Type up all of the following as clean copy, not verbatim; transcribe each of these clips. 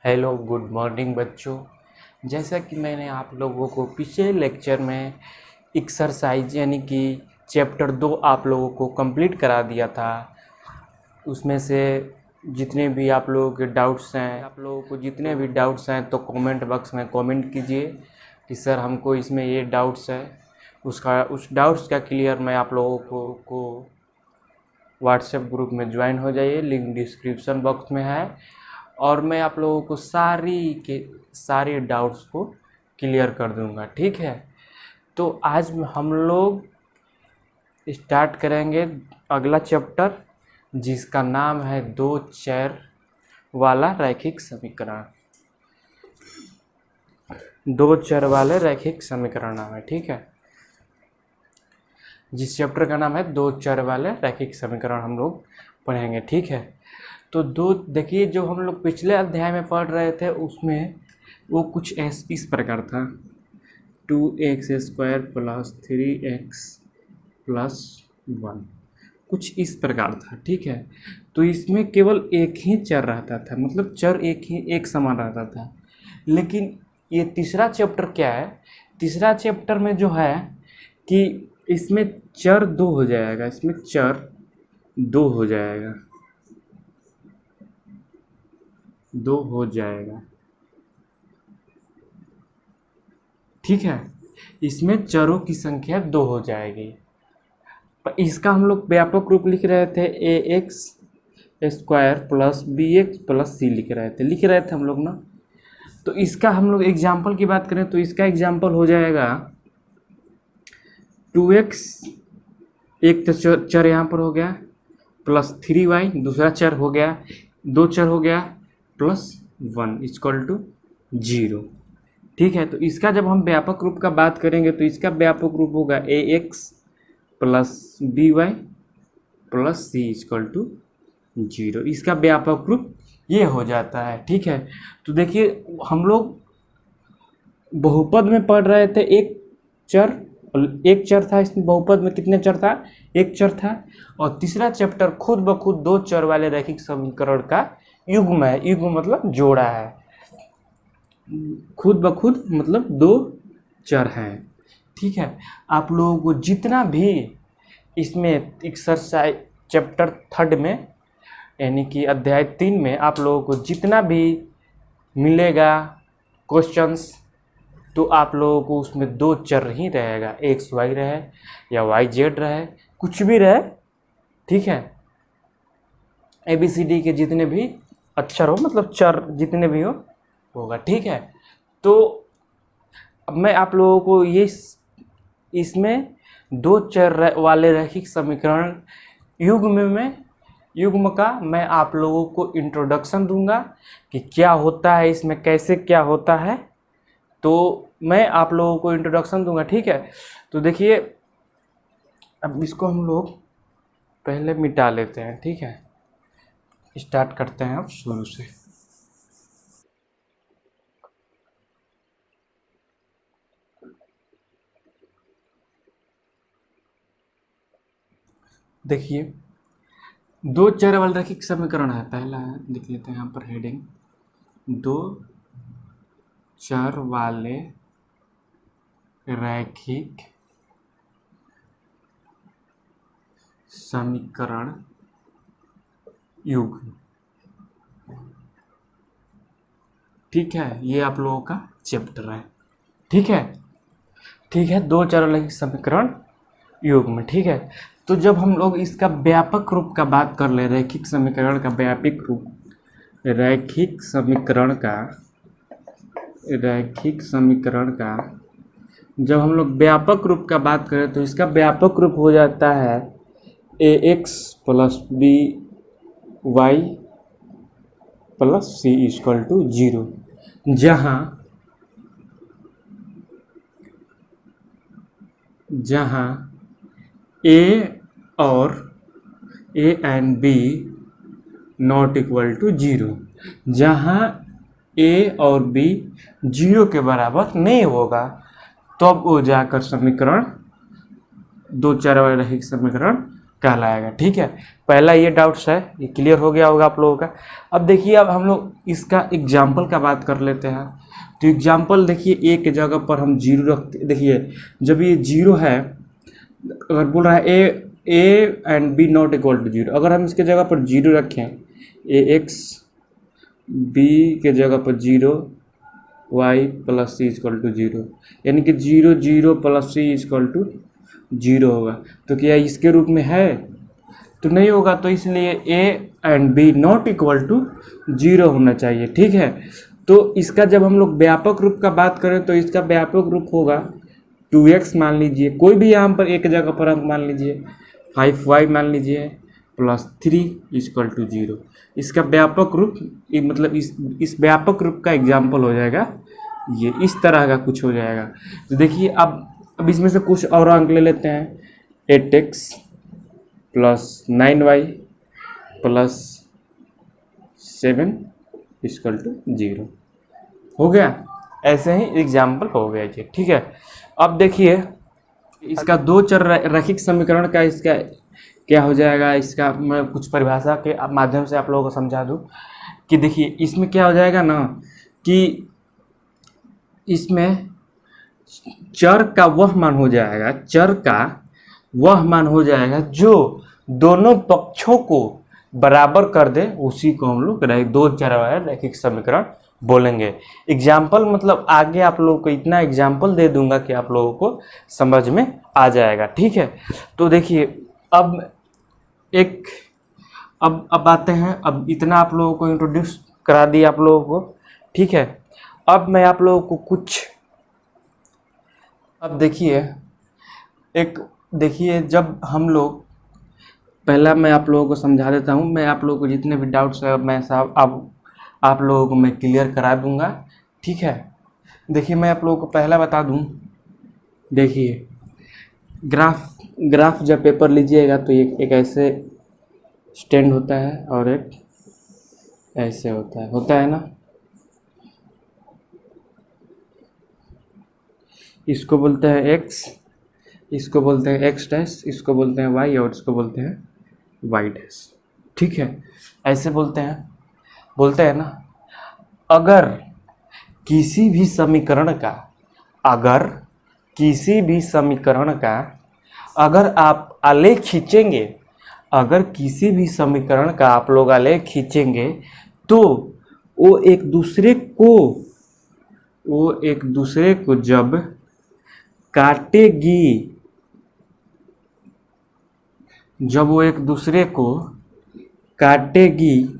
Hello good morning बच्चों। जैसा कि मैंने आप लोगों को पिछले लेक्चर में एक्सरसाइज यानी कि चैप्टर 2 आप लोगों को कंप्लीट करा दिया था। उसमें से जितने भी आप लोगों के डाउट्स हैं, आप लोगों को जितने भी डाउट्स हैं तो कमेंट बॉक्स में कमेंट कीजिए कि सर हमको इसमें ये डाउट्स है। उस डाउट्स का क्लियर मैं आप लोगों को व्हाट्सएप ग्रुप में ज्वाइन हो जाइए, लिंक डिस्क्रिप्शन बॉक्स में है। और मैं आप लोगों को सारे डाउट्स को क्लियर कर दूंगा, ठीक है। तो आज हम लोग स्टार्ट करेंगे अगला चैप्टर, जिसका नाम है दो चर वाला रैखिक समीकरण। दो चर वाले रैखिक समीकरण नाम है, ठीक है। जिस चैप्टर का नाम है दो चर वाले रैखिक समीकरण हम लोग पढ़ेंगे, ठीक है। तो दो देखिए, जो हम लोग पिछले अध्याय में पढ़ रहे थे उसमें वो कुछ इस प्रकार था, 2x² + 3x + 1, कुछ इस प्रकार था, ठीक है। तो इसमें केवल एक ही चर रहता था, मतलब चर एक समान रहता था। लेकिन ये तीसरा चैप्टर क्या है, तीसरा चैप्टर में जो है कि इसमें चर दो हो जाएगा, इसमें चर दो हो जाएगा, दो हो जाएगा, ठीक है। इसमें चरों की संख्या दो हो जाएगी। इसका हम लोग व्यापक रूप लिख रहे थे ax² + bx + c लिख रहे थे हम लोग ना। तो इसका हम लोग एग्जाम्पल की बात करें तो इसका एग्जाम्पल हो जाएगा 2x, एक तो चर यहाँ पर हो गया, + 3y दूसरा चर हो गया, दो चर हो गया, +1 = 0, ठीक है। तो इसका जब हम व्यापक रूप का बात करेंगे तो इसका व्यापक रूप होगा ax + by + c = 0। इसका व्यापक रूप ये हो जाता है, ठीक है। तो देखिए, हम लोग बहुपद में पढ़ रहे थे, एक चर था, इसमें बहुपद में कितने चर था, एक चर था। और तीसरा चैप्टर खुद ब खुद दो चर वाले रैखिक समीकरण का युग्म है। युग्म मतलब जोड़ा है, खुद ब खुद मतलब दो चर हैं, ठीक है। आप लोगों को जितना भी इसमें एक्सरसाइज चैप्टर 3 में यानी कि अध्याय 3 में आप लोगों को जितना भी मिलेगा क्वेश्चंस, तो आप लोगों को उसमें दो चर ही रहेगा, XY रहे या YZ रहे, कुछ भी रहे, ठीक है। ABCD के जितने भी अक्षर हो, मतलब चर जितने भी हो होगा, ठीक है। तो अब मैं आप लोगों को ये इसमें दो चर वाले रैखिक समीकरण युग्म का मैं आप लोगों को इंट्रोडक्शन दूंगा कि क्या होता है इसमें, कैसे क्या होता है। तो मैं आप लोगों को इंट्रोडक्शन दूंगा, ठीक है। तो देखिए, अब इसको हम लोग पहले मिटा लेते हैं, ठीक है। स्टार्ट करते हैं अब शुरू से। देखिए, दो चर वाला रैखिक समीकरण है, पहला है, लिख लेते हैं यहाँ पर हेडिंग, दो चर वाले रैखिक समीकरण युग्म, ठीक है। ये आप लोगों का चैप्टर है, ठीक है, ठीक है। दो चर वाले समीकरण युग्म, ठीक है। तो जब हम लोग इसका व्यापक रूप का बात कर ले, रैखिक समीकरण का व्यापक रूप, रैखिक समीकरण का जब हम लोग व्यापक रूप का बात करें तो इसका व्यापक रूप हो जाता है ax + by + c = 0, जहाँ a and b ≠ 0, जहाँ a और b 0 के बराबर नहीं होगा, तब वो जाकर समीकरण दो चर वाले रैखिक समीकरण कहलाएगा। ठीक है, पहला ये डाउट्स है, ये क्लियर हो गया होगा आप लोगों का। अब देखिए, अब हम लोग इसका एग्जाम्पल का बात कर लेते हैं। तो एग्जाम्पल देखिए, ए के जगह पर हम जीरो रखते, देखिए जब ये जीरो है, अगर बोल रहा है A and B not equal to zero, अगर हम इसके जगह पर जीरो रखें, ए एक्स बी के जगह पर zero, Y plus C equal to zero, यानी कि zero zero plus C equal to zero होगा। तो क्या इसके रूप में है? तो नहीं होगा, तो इसलिए A and B not equal to zero होना चाहिए। ठीक है, तो इसका जब हम लोग व्यापक रूप का बात करें तो इसका व्यापक रूप होगा 2x मान लीजिए, कोई भी यहाँ पर एक जगह पर अंक मान लीजिए, 5y मान लीजिए प्लस 3 इक्वल टू जीरो। इसका व्यापक रूप मतलब इस व्यापक रूप का एग्जाम्पल हो जाएगा ये, इस तरह का कुछ हो जाएगा। तो देखिए, अब इसमें से कुछ और अंक ले लेते हैं। 8x plus 9y plus 7 equal to zero हो गया। ऐसे ही एग्जाम्पल हो गया जी। ठीक है, अब देखिए इसका दो चर रैखिक समीकरण का इसका क्या हो जाएगा, इसका मैं कुछ परिभाषा के माध्यम से आप लोगों को समझा दूं कि देखिए इसमें क्या हो जाएगा ना, कि इसमें चर का वह मान हो जाएगा, चर का वह मान हो जाएगा जो दोनों पक्षों को बराबर कर दे, उसी को हम लोग दो चर वाला रैखिक समीकरण बोलेंगे। एग्जाम्पल मतलब आगे आप लोगों को इतना एग्जाम्पल दे दूंगा कि आप लोगों को समझ में आ जाएगा। ठीक है, तो देखिए अब आते हैं, अब इतना आप लोगों को इंट्रोड्यूस करा दिया आप लोगों को। ठीक है, अब मैं आप लोगों को कुछ, अब देखिए जब हम लोग, पहला मैं आप लोगों को समझा देता हूँ, मैं आप लोगों को जितने भी डाउट्स है मैं सब अब आप लोगों को मैं क्लियर करा दूंगा। ठीक है, देखिए मैं आप लोगों को पहला बता दूं, देखिए ग्राफ जब पेपर लीजिएगा तो एक ऐसे स्टैंड होता है और एक ऐसे होता है ना, इसको बोलते हैं एक्स, इसको बोलते हैं एक्स डैश, इसको बोलते हैं वाई और इसको बोलते हैं वाई डैश। ठीक है, ऐसे बोलते हैं ना। अगर किसी भी समीकरण का अगर आप आलेख खींचेंगे, अगर किसी भी समीकरण का आप लोग आलेख खींचेंगे तो वो एक दूसरे को जब काटेगी, जब वो एक दूसरे को काटेगी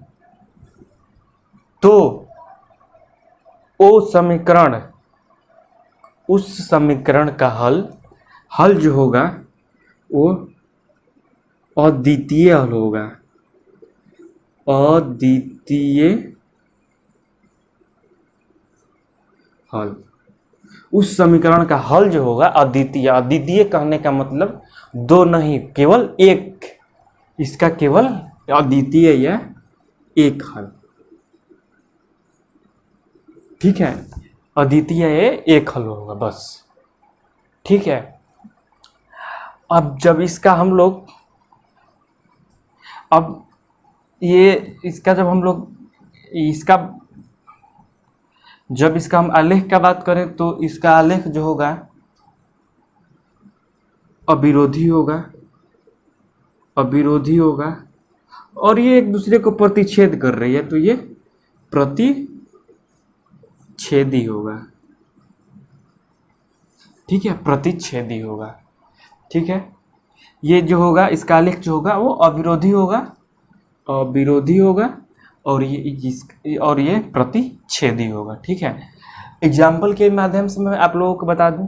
तो उस समीकरण का हल जो होगा वो अद्वितीय हल होगा, अद्वितीय हल। उस समीकरण का हल जो होगा अद्वितीय, अद्वितीय कहने का मतलब दो नहीं, केवल एक, इसका केवल अद्वितीय या एक हल। ठीक है, अद्वितीय एक हल होगा बस। ठीक है, अब जब इसका हम लोग, अब ये इसका जब हम लोग इसका जब इसका हम आलेख का बात करें तो इसका आलेख जो होगा अविरोधी होगा और ये एक दूसरे को प्रतिच्छेद कर रही है तो ये प्रतिच्छेदी होगा। ठीक है, प्रतिच्छेदी होगा। ठीक है, ये जो होगा इसका आलेख जो होगा वो अविरोधी होगा और ये प्रतिच्छेदी होगा। ठीक है, एग्जाम्पल के माध्यम से मैं आप लोगों को बता दूं।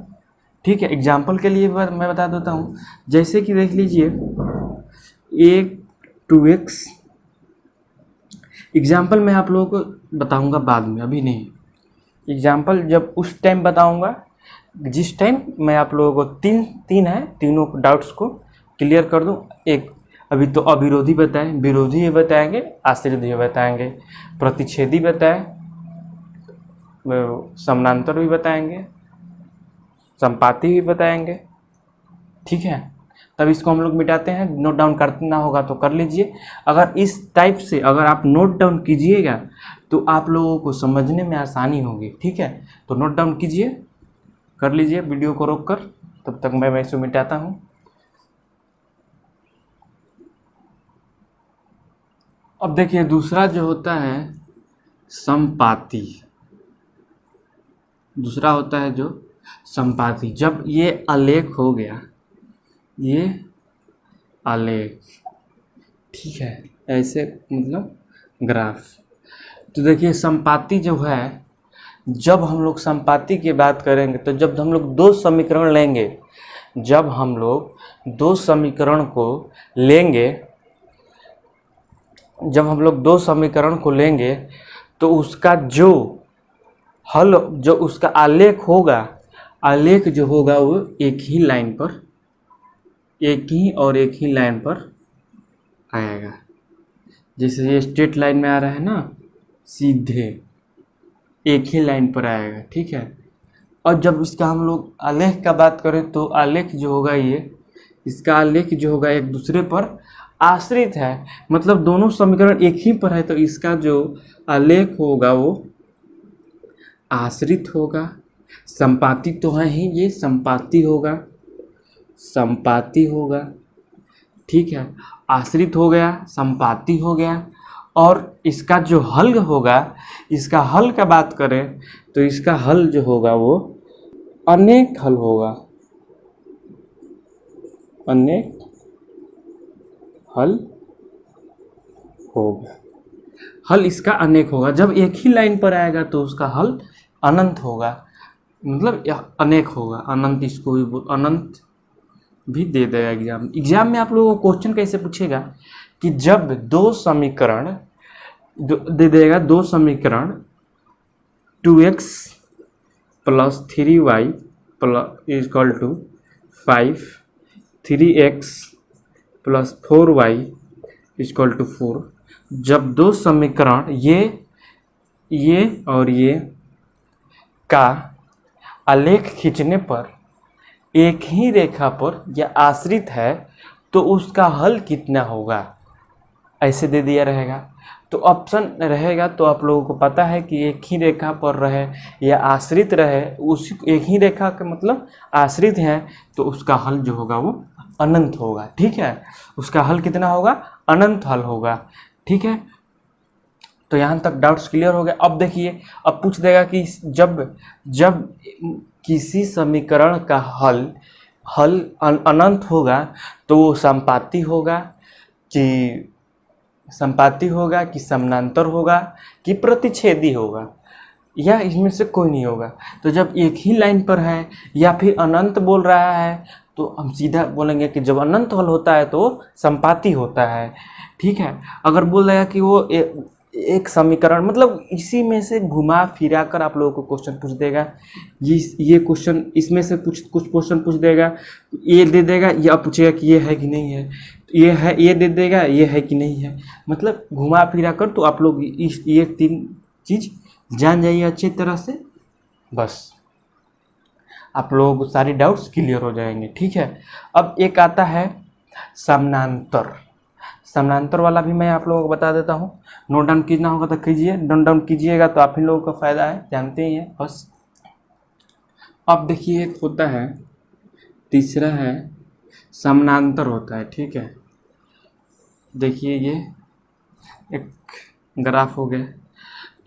ठीक है, एग्जाम्पल के लिए मैं बता देता हूं, जैसे कि देख लीजिए 2x, एग्जाम्पल मैं आप लोगों को बताऊंगा बाद में, अभी नहीं। एग्जाम्पल जब उस टाइम बताऊंगा जिस टाइम मैं आप लोगों को तीनों डाउट्स को क्लियर कर दूं। एक अभी तो अविरोधी बताएं, विरोधी भी बताएंगे, आश्रित भी बताएंगे, प्रतिच्छेदी बताएं, समानांतर भी बताएंगे, संपाती भी बताएंगे। ठीक है, तब इसको हम लोग मिटाते हैं। नोट डाउन करना होगा तो कर लीजिए। अगर इस टाइप से अगर आप नोट डाउन कीजिएगा तो आप लोगों को समझने में आसानी होगी, ठीक है। तो नोट डाउन कीजिए, कर लीजिए वीडियो को रोक कर, तब तक मैं इसको मिटाता हूँ। अब देखिए दूसरा जो होता है संपाती, दूसरा होता है जो संपाती। जब ये आलेख हो गया, ये आलेख, ठीक है, ऐसे मतलब ग्राफ। तो देखिए संपाती जो है, जब हम लोग संपाती की बात करेंगे तो जब हम लोग दो समीकरण लेंगे, जब हम लोग दो समीकरण को लेंगे, जब हम लोग दो समीकरण को लेंगे तो उसका जो हल, जो उसका आलेख होगा, आलेख जो होगा वो एक ही लाइन पर, एक ही और एक ही लाइन पर आएगा। जैसे ये स्ट्रेट लाइन में आ रहा है ना, सीधे एक ही लाइन पर आएगा, ठीक है। और जब इसका हम लोग आलेख का बात करें तो आलेख जो होगा, ये इसका आलेख जो होगा एक दूसरे पर आश्रित है, मतलब दोनों समीकरण एक ही पर है, तो इसका जो आलेख होगा वो आश्रित होगा। संपाती तो है ही, ये संपाती होगा, संपाती होगा, ठीक है। आश्रित हो गया, संपाती हो गया। और इसका जो हल होगा, इसका हल का बात करें तो इसका हल जो होगा वो अनेक हल होगा, अनेक हल होगा। हल इसका अनेक होगा। जब एक ही लाइन पर आएगा तो उसका हल अनंत होगा, मतलब यह अनेक होगा, अनंत। इसको भी अनंत भी दे देगा एग्जाम। एग्जाम में आप लोगों को क्वेश्चन कैसे पूछेगा कि जब दो समीकरण दे देगा, दो समीकरण 2x plus 3y plus equal to 5, 3x plus 4y equal to 4। जब दो समीकरण ये और ये का आलेख खींचने पर एक ही रेखा पर या आश्रित है तो उसका हल कितना होगा, ऐसे दे दिया रहेगा। तो ऑप्शन रहेगा तो आप लोगों को पता है कि एक ही रेखा पर रहे या आश्रित रहे, उसी एक ही रेखा का मतलब आश्रित है, तो उसका हल जो होगा वो अनंत होगा, ठीक है। उसका हल कितना होगा, अनंत हल होगा, ठीक है। तो यहाँ तक डाउट्स क्लियर हो गए। अब देखिए, अब पूछ देगा कि जब किसी समीकरण का हल अनंत होगा तो वो संपाती होगा कि समानांतर होगा कि प्रतिच्छेदी होगा, या इसमें से कोई नहीं होगा। तो जब एक ही लाइन पर है या फिर अनंत बोल रहा है तो हम सीधा बोलेंगे कि जब अनंत हल होता है तो संपाती होता है, ठीक है। अगर बोल देगा कि वो एक समीकरण, मतलब इसी में से घुमा फिरा कर आप लोगों को क्वेश्चन पूछ देगा। ये क्वेश्चन इसमें से कुछ क्वेश्चन पूछ देगा, ये दे देगा, ये अब पूछेगा कि ये है कि नहीं है, ये है, ये दे देगा, ये है कि नहीं है, मतलब घुमा फिरा कर। तो आप लोग ये 3 चीज़ जान जाइए अच्छी तरह से, बस आप लोगों को सारी डाउट्स क्लियर हो जाएंगे, ठीक है। अब एक आता है समानांतर। समानांतर वाला भी मैं आप लोगों को बता देता हूँ। नोट डाउन कीजना होगा तो कीजिए, नोट डाउन कीजिएगा तो आप ही लोगों का फ़ायदा है, जानते ही हैं बस। अब देखिए एक होता है, तीसरा है समानांतर होता है, ठीक है। देखिए ये एक ग्राफ हो गया।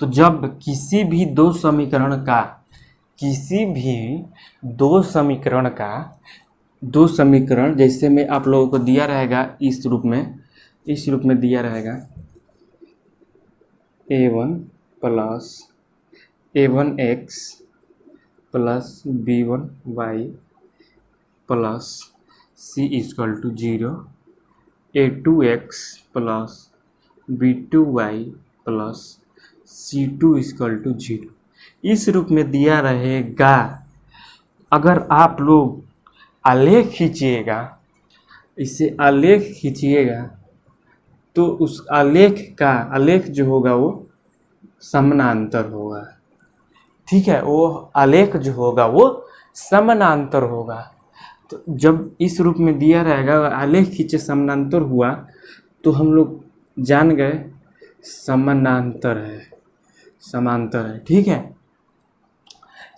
तो जब किसी भी दो समीकरण जैसे में आप लोगों को दिया रहेगा इस रूप में दिया रहेगा a1 plus a1x plus b1y plus c equal to 0, a2x plus b2y plus c2 equal to 0, इस रूप में दिया रहेगा। अगर आप लोग आलेख खींचिएगा, इसे आलेख खींचिएगा तो उस आलेख जो होगा वो समानांतर होगा, ठीक है। वो आलेख जो होगा वो समानांतर होगा। तो जब इस रूप में दिया रहेगा आलेख खींचे समानांतर हुआ तो हम लोग जान गए समानांतर है, समांतर है। ठीक है,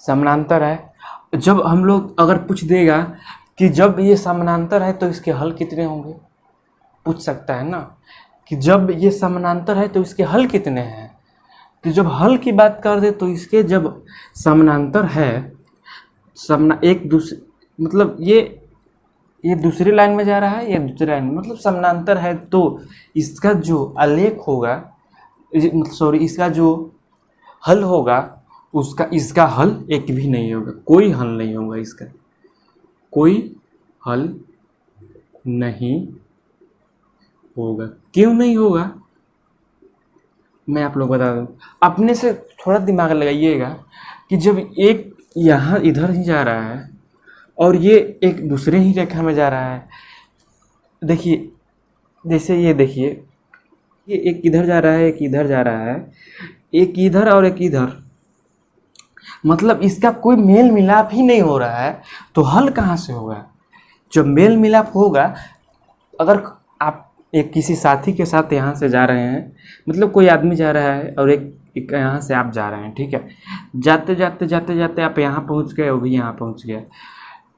समानांतर है। जब हम लोग अगर पूछ देगा कि जब ये समानांतर है तो इसके हल कितने होंगे, पूछ सकता है ना कि जब ये समानांतर है तो इसके हल कितने हैं। तो जब हल की बात कर दे तो इसके जब समानांतर है, एक दूसरे मतलब ये दूसरी लाइन में जा रहा है, ये दूसरी लाइन में, मतलब समानांतर है तो इसका जो आलेख होगा, सॉरी इसका जो हल होगा उसका इसका हल एक भी नहीं होगा, कोई हल नहीं होगा, इसका कोई हल नहीं होगा। क्यों नहीं होगा मैं आप लोग बता दूं, अपने से थोड़ा दिमाग लगाइएगा कि जब एक यहाँ इधर ही जा रहा है और ये एक दूसरे ही रेखा में जा रहा है, देखिए जैसे ये देखिए, ये एक इधर जा रहा है, एक इधर जा रहा है, एक इधर और एक इधर, मतलब इसका कोई मेल मिलाप ही नहीं हो रहा है, तो हल कहाँ से होगा। जब मेल मिलाप होगा, अगर आप एक किसी साथी के साथ यहाँ से जा रहे हैं, मतलब कोई आदमी जा रहा है और एक यहाँ से आप जा रहे हैं, ठीक है, जाते जाते जाते जाते आप यहाँ पहुँच गए, वो भी यहाँ पहुँच गया,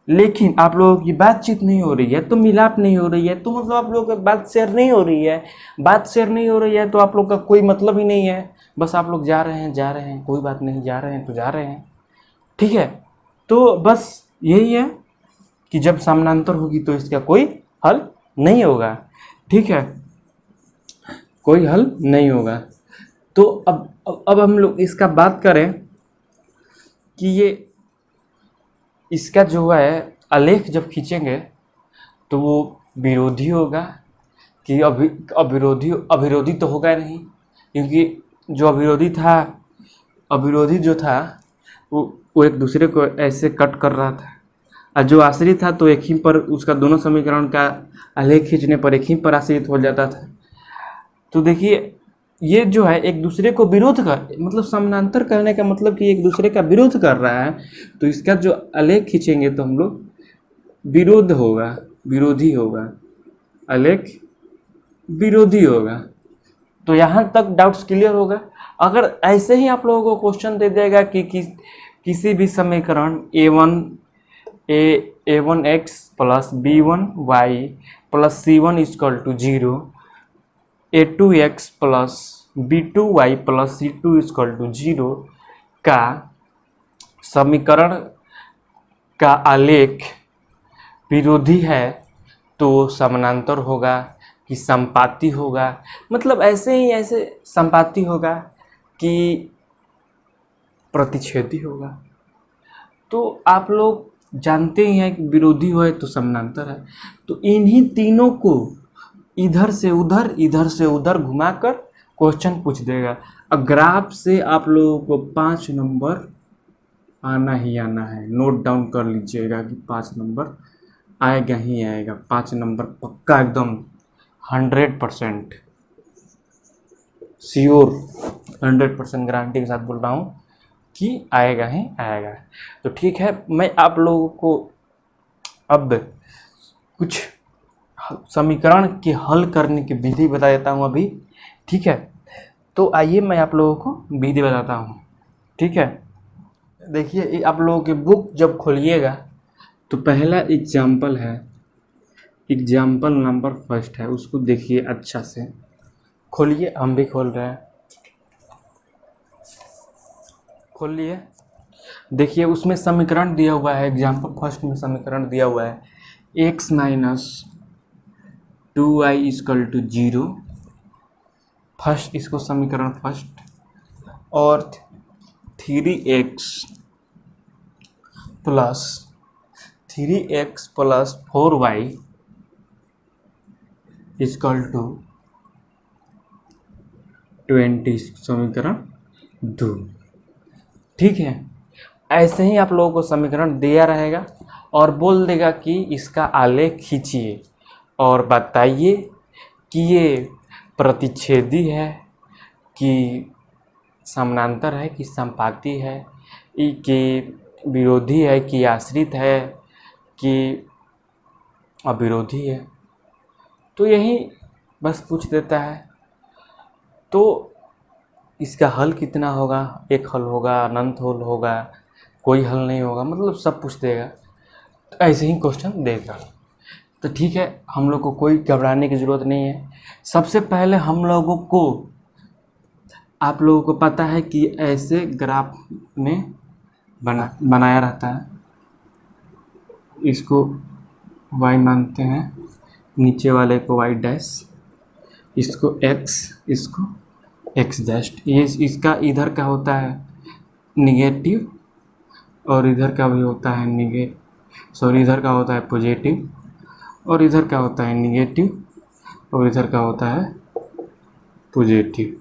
लेकिन आप लोगों की बातचीत नहीं हो रही है, तो मिलाप नहीं हो रही है, तो मतलब आप लोगों की बात शेयर नहीं हो रही है, बात शेयर नहीं हो रही है तो आप लोग का कोई मतलब ही नहीं है, बस आप लोग जा रहे हैं, कोई बात नहीं, जा रहे हैं तो जा रहे हैं। ठीक है, तो बस यही है कि जब समानांतर होगी तो इसका कोई हल नहीं होगा। ठीक है, कोई हल नहीं होगा। तो अब हम लोग इसका बात करें कि ये इसका जो है आलेख जब खींचेंगे तो वो विरोधी होगा कि अविरोधी तो होगा नहीं, क्योंकि जो अविरोधी जो था वो एक दूसरे को ऐसे कट कर रहा था, और जो आश्रित था तो एक ही पर उसका दोनों समीकरण का आलेख खींचने पर एक ही पर आश्रित हो जाता था। तो देखिए ये जो है एक दूसरे को विरोध कर, मतलब समानांतर करने का मतलब कि एक दूसरे का विरोध कर रहा है, तो इसका जो आलेख खींचेंगे तो हम लोग विरोध होगा, विरोधी होगा, आलेख विरोधी होगा। तो यहाँ तक डाउट्स क्लियर होगा। अगर ऐसे ही आप लोगों को क्वेश्चन दे देगा कि किसी भी समीकरण a1x plus b1y plus c1 equal to 0, a2x plus b2y plus c2 equal to 0 का समीकरण का आलेख विरोधी है तो समानांतर होगा कि संपाती होगा, मतलब ऐसे ही ऐसे संपाती होगा कि प्रतिच्छेदी होगा। तो आप लोग जानते ही हैं कि विरोधी हो तो समानांतर है, तो इन्हीं तीनों को इधर से उधर घुमाकर क्वेश्चन पूछ देगा। ग्राफ से आप लोगों को 5 नंबर आना ही आना है, नोट डाउन कर लीजिएगा कि 5 नंबर आएगा ही आएगा, 5 नंबर पक्का, एकदम 100% श्योर, 100% गारंटी के साथ बोल रहा हूँ कि आएगा ही आएगा। तो ठीक है, मैं आप लोगों को अब कुछ समीकरण के हल करने की विधि बता देता हूँ अभी। ठीक है, तो आइए मैं आप लोगों को विधि बताता हूँ। ठीक है, देखिए आप लोगों की बुक जब खोलिएगा तो पहला एग्जाम्पल है, एग्जाम्पल नंबर फर्स्ट है, उसको देखिए अच्छा से, खोलिए, हम भी खोल रहे हैं, खोलिए, देखिए उसमें समीकरण दिया हुआ है, एग्जाम्पल फर्स्ट में समीकरण दिया हुआ है x minus 2y equal to 0, first इसको समीकरण फर्स्ट, और 3x plus 4y equal to 20, समीकरण 2। ठीक है, ऐसे ही आप लोगों को समीकरण दिया रहेगा और बोल देगा कि इसका आलेख खींचिए और बताइए कि ये प्रतिच्छेदी है कि समानांतर है कि संपाती है, कि विरोधी है कि आश्रित है कि अविरोधी है। तो यही बस पूछ देता है। तो इसका हल कितना होगा, एक हल होगा, अनंत हल होगा, कोई हल नहीं होगा, मतलब सब पूछ देगा। तो ऐसे ही क्वेश्चन देगा। तो ठीक है, हम लोग को कोई घबराने की ज़रूरत नहीं है। सबसे पहले हम लोगों को, आप लोगों को पता है कि ऐसे ग्राफ में बनाया रहता है। इसको y मानते हैं, नीचे वाले को y डैश, इसको x, इसको x डैश। ये इसका इधर का होता है निगेटिव और इधर का भी होता है इधर का होता है पॉजिटिव और इधर का होता है निगेटिव और इधर का होता है पॉजिटिव।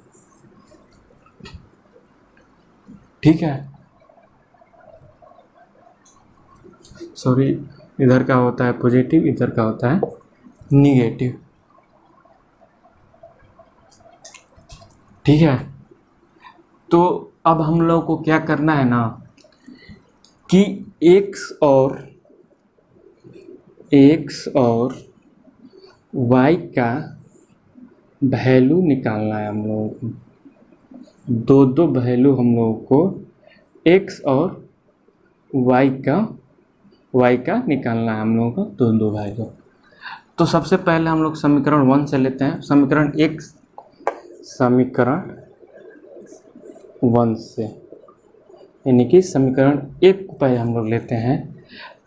ठीक है, इधर का होता है पॉजिटिव, इधर का होता है निगेटिव। ठीक है, तो अब हम लोग को क्या करना है ना कि x और y का वैल्यू निकालना है हम लोगों को। दो वैल्यू हम लोगों को x और y का निकालना है हम लोगों को, दो वैल्यू। तो सबसे पहले हम लोग समीकरण 1 से लेते हैं। समीकरण 1 से, यानी कि समीकरण 1 को पहले हम लोग लेते हैं।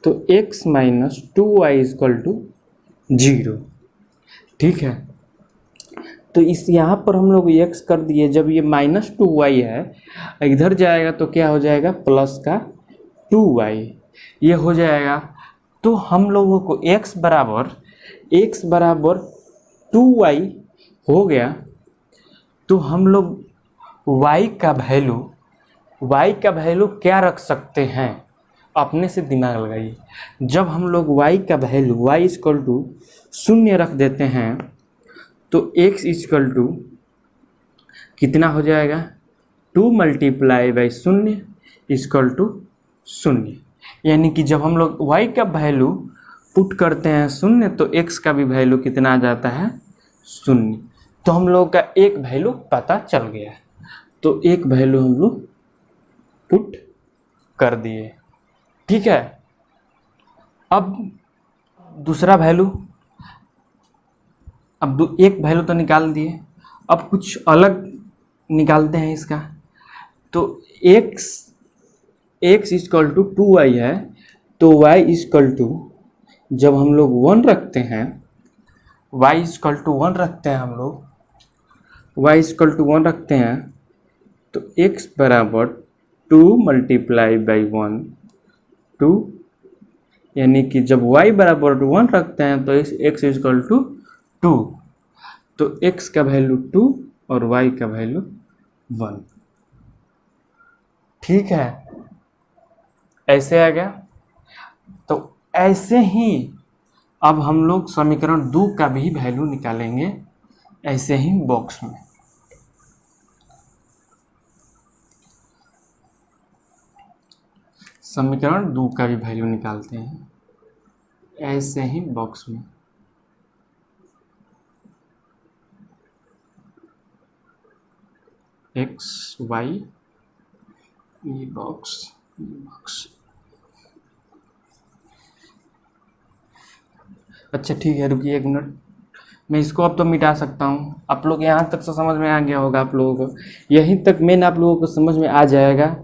तो x minus 2y equal to 0। ठीक है, तो इस यहाँ पर हम लोग x कर दिए। जब ये माइनस 2y है, इधर जाएगा तो क्या हो जाएगा, प्लस का 2y, ये हो जाएगा। तो हम लोगों को x बराबर 2y हो गया। तो हम लोग y का वैल्यू क्या रख सकते हैं, अपने से दिमाग लगाइए। जब हम लोग y का वैल्यू y इक्वल टू 0 रख देते हैं तो x इक्वल टू कितना हो जाएगा, 2 मल्टीप्लाई बाई 0 इक्वल टू 0। यानी कि जब हम लोग y का वैल्यू पुट करते हैं 0 तो x का भी वैल्यू कितना आ जाता है, 0। तो हम लोग का एक वैल्यू पता चल गया। तो एक वैल्यू हम लोग पुट कर दिए। ठीक है, अब दूसरा वैल्यू, अब एक वैल्यू तो निकाल दिए, अब कुछ अलग निकालते हैं इसका। तो x इक्वल टू 2y है, तो y इक्वल टू, जब हम लोग 1 रखते हैं, y इक्वल टू 1 रखते हैं, हम लोग y इक्वल टू 1 रखते हैं, तो x बराबर 2 मल्टीप्लाई बाई 1, 2, यानी कि जब y बराबर 1 रखते हैं तो x इक्वल टू 2। तो x का वैल्यू 2 और y का वैल्यू 1। ठीक है, ऐसे आ गया। तो ऐसे ही अब हम लोग समीकरण 2 का भी वैल्यू निकालेंगे, ऐसे ही बॉक्स में। समीकरण 2 का भी वैल्यू निकालते हैं ऐसे ही बॉक्स में। x y, ये बॉक्स, अच्छा ठीक है, रुकिए 1 मिनट, मैं इसको अब तो मिटा सकता हूँ। आप लोग यहाँ तक तो समझ में आ गया होगा आप लोगों को, यहीं तक मेन आप लोगों को समझ में आ जाएगा।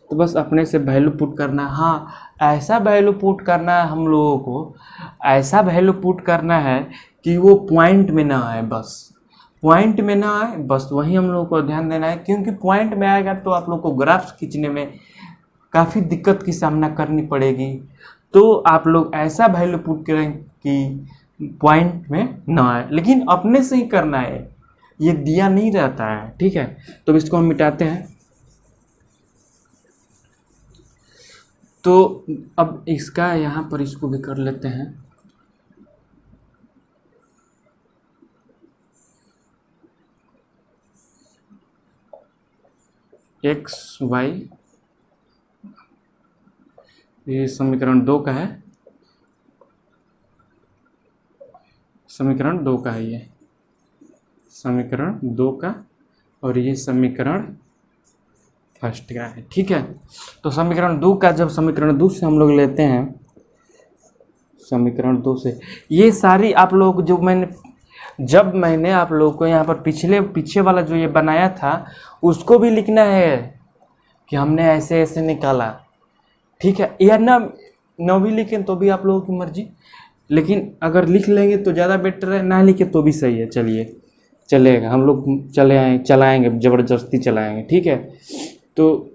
तो बस अपने से वैल्यू पुट करना। हाँ, ऐसा वैल्यू पुट करना है हम लोगों को, ऐसा वैल्यू पुट करना है कि वो पॉइंट में ना आए, बस पॉइंट में ना आए, बस वही हम लोगों को ध्यान देना है। क्योंकि पॉइंट में आएगा तो आप लोग को ग्राफ्स खींचने में काफ़ी दिक्कत की सामना करनी पड़ेगी। तो आप लोग ऐसा वैल्यू पुट करें कि पॉइंट में ना आए, लेकिन अपने से ही करना है, ये दिया नहीं रहता है। ठीक है, तो इसको हम मिटाते हैं। तो अब इसका यहाँ पर इसको भी कर लेते हैं। एक्स वाई, ये समीकरण 2 का है। समीकरण 2 का है ये, समीकरण 2 का, और ये समीकरण फर्स्ट का है। ठीक है, तो समीकरण 2 का, जब समीकरण 2 से हम लोग लेते हैं, समीकरण 2 से ये सारी आप लोग जो जब मैंने आप लोगों को यहाँ पर पीछे वाला जो ये बनाया था उसको भी लिखना है कि हमने ऐसे ऐसे निकाला। ठीक है, या ना भी लिखें तो भी आप लोगों की मर्जी, लेकिन अगर लिख लेंगे तो ज़्यादा बेटर है, ना लिखे तो भी सही है। चलिए, चलेगा, हम लोग चलाएंगे, ज़बरदस्ती चलाएंगे। ठीक है, तो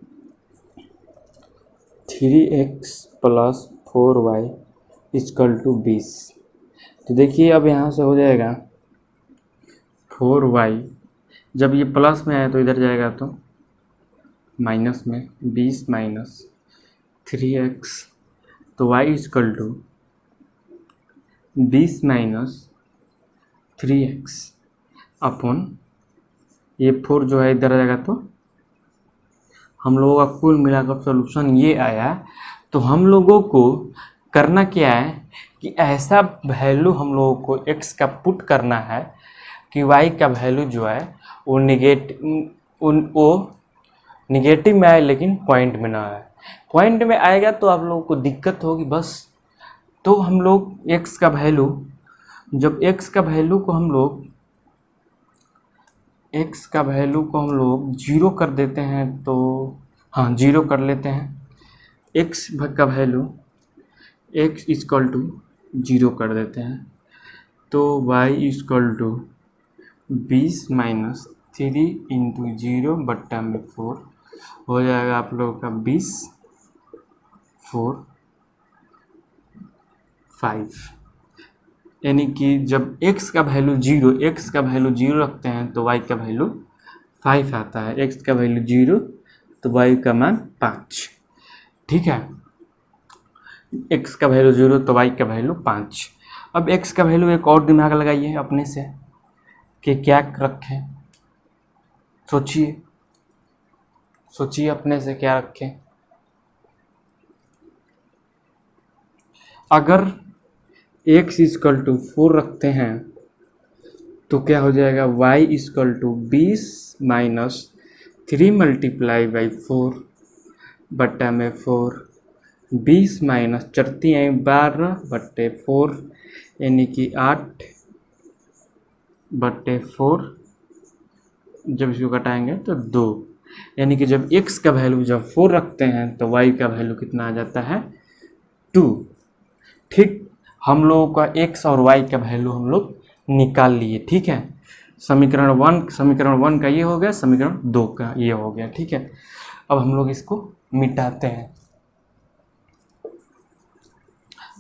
3x + 4y = 20। तो देखिए अब यहाँ से हो जाएगा 4y, जब ये प्लस में आया तो इधर जाएगा तो माइनस में, 20 - 3x, तो y = 20 - 3x अपॉन ये 4 जो है इधर आ जाएगा, तो हम लोगों का कुल मिलाकर सॉल्यूशन ये आया। तो हम लोगों को करना क्या है कि ऐसा वैल्यू हम लोगों को x का पुट करना है कि y का वैल्यू जो है वो निगेटिव में आए, लेकिन पॉइंट में ना आए। पॉइंट में आएगा तो आप लोगों को दिक्कत होगी बस। तो हम लोग x का वैल्यू, जब x का वैल्यू को हम लोग जीरो कर देते हैं, तो हाँ जीरो कर लेते हैं, x का वैल्यू x = 0 कर देते हैं, तो y = 20 - 3 × 0/4 हो जाएगा आप लोगों का 20, 4, 5। यानी कि जब x का वैल्यू 0 रखते हैं तो y का वैल्यू 5 आता है। x का वैल्यू 0 तो y का मान 5। ठीक है, x का वैल्यू 0 तो y का वैल्यू 5। अब x का वैल्यू एक और दिमाग लगाइए अपने से कि क्या रखें। सोचिए अपने से क्या रखें। अगर x = 4 रखते हैं तो क्या हो जाएगा, y = 20 - 3 × 4/4, 20 - 12/4 यानी कि 8/4, जब इसको घटाएंगे तो 2, यानी कि जब x का वैल्यू जब 4 रखते हैं तो y का वैल्यू कितना आ जाता है, 2। ठीक, हम लोगों का x और y का वैल्यू हम लोग निकाल लिए। ठीक है, समीकरण 1 का ये हो गया, समीकरण 2 का ये हो गया। ठीक है, अब हम लोग इसको मिटाते हैं।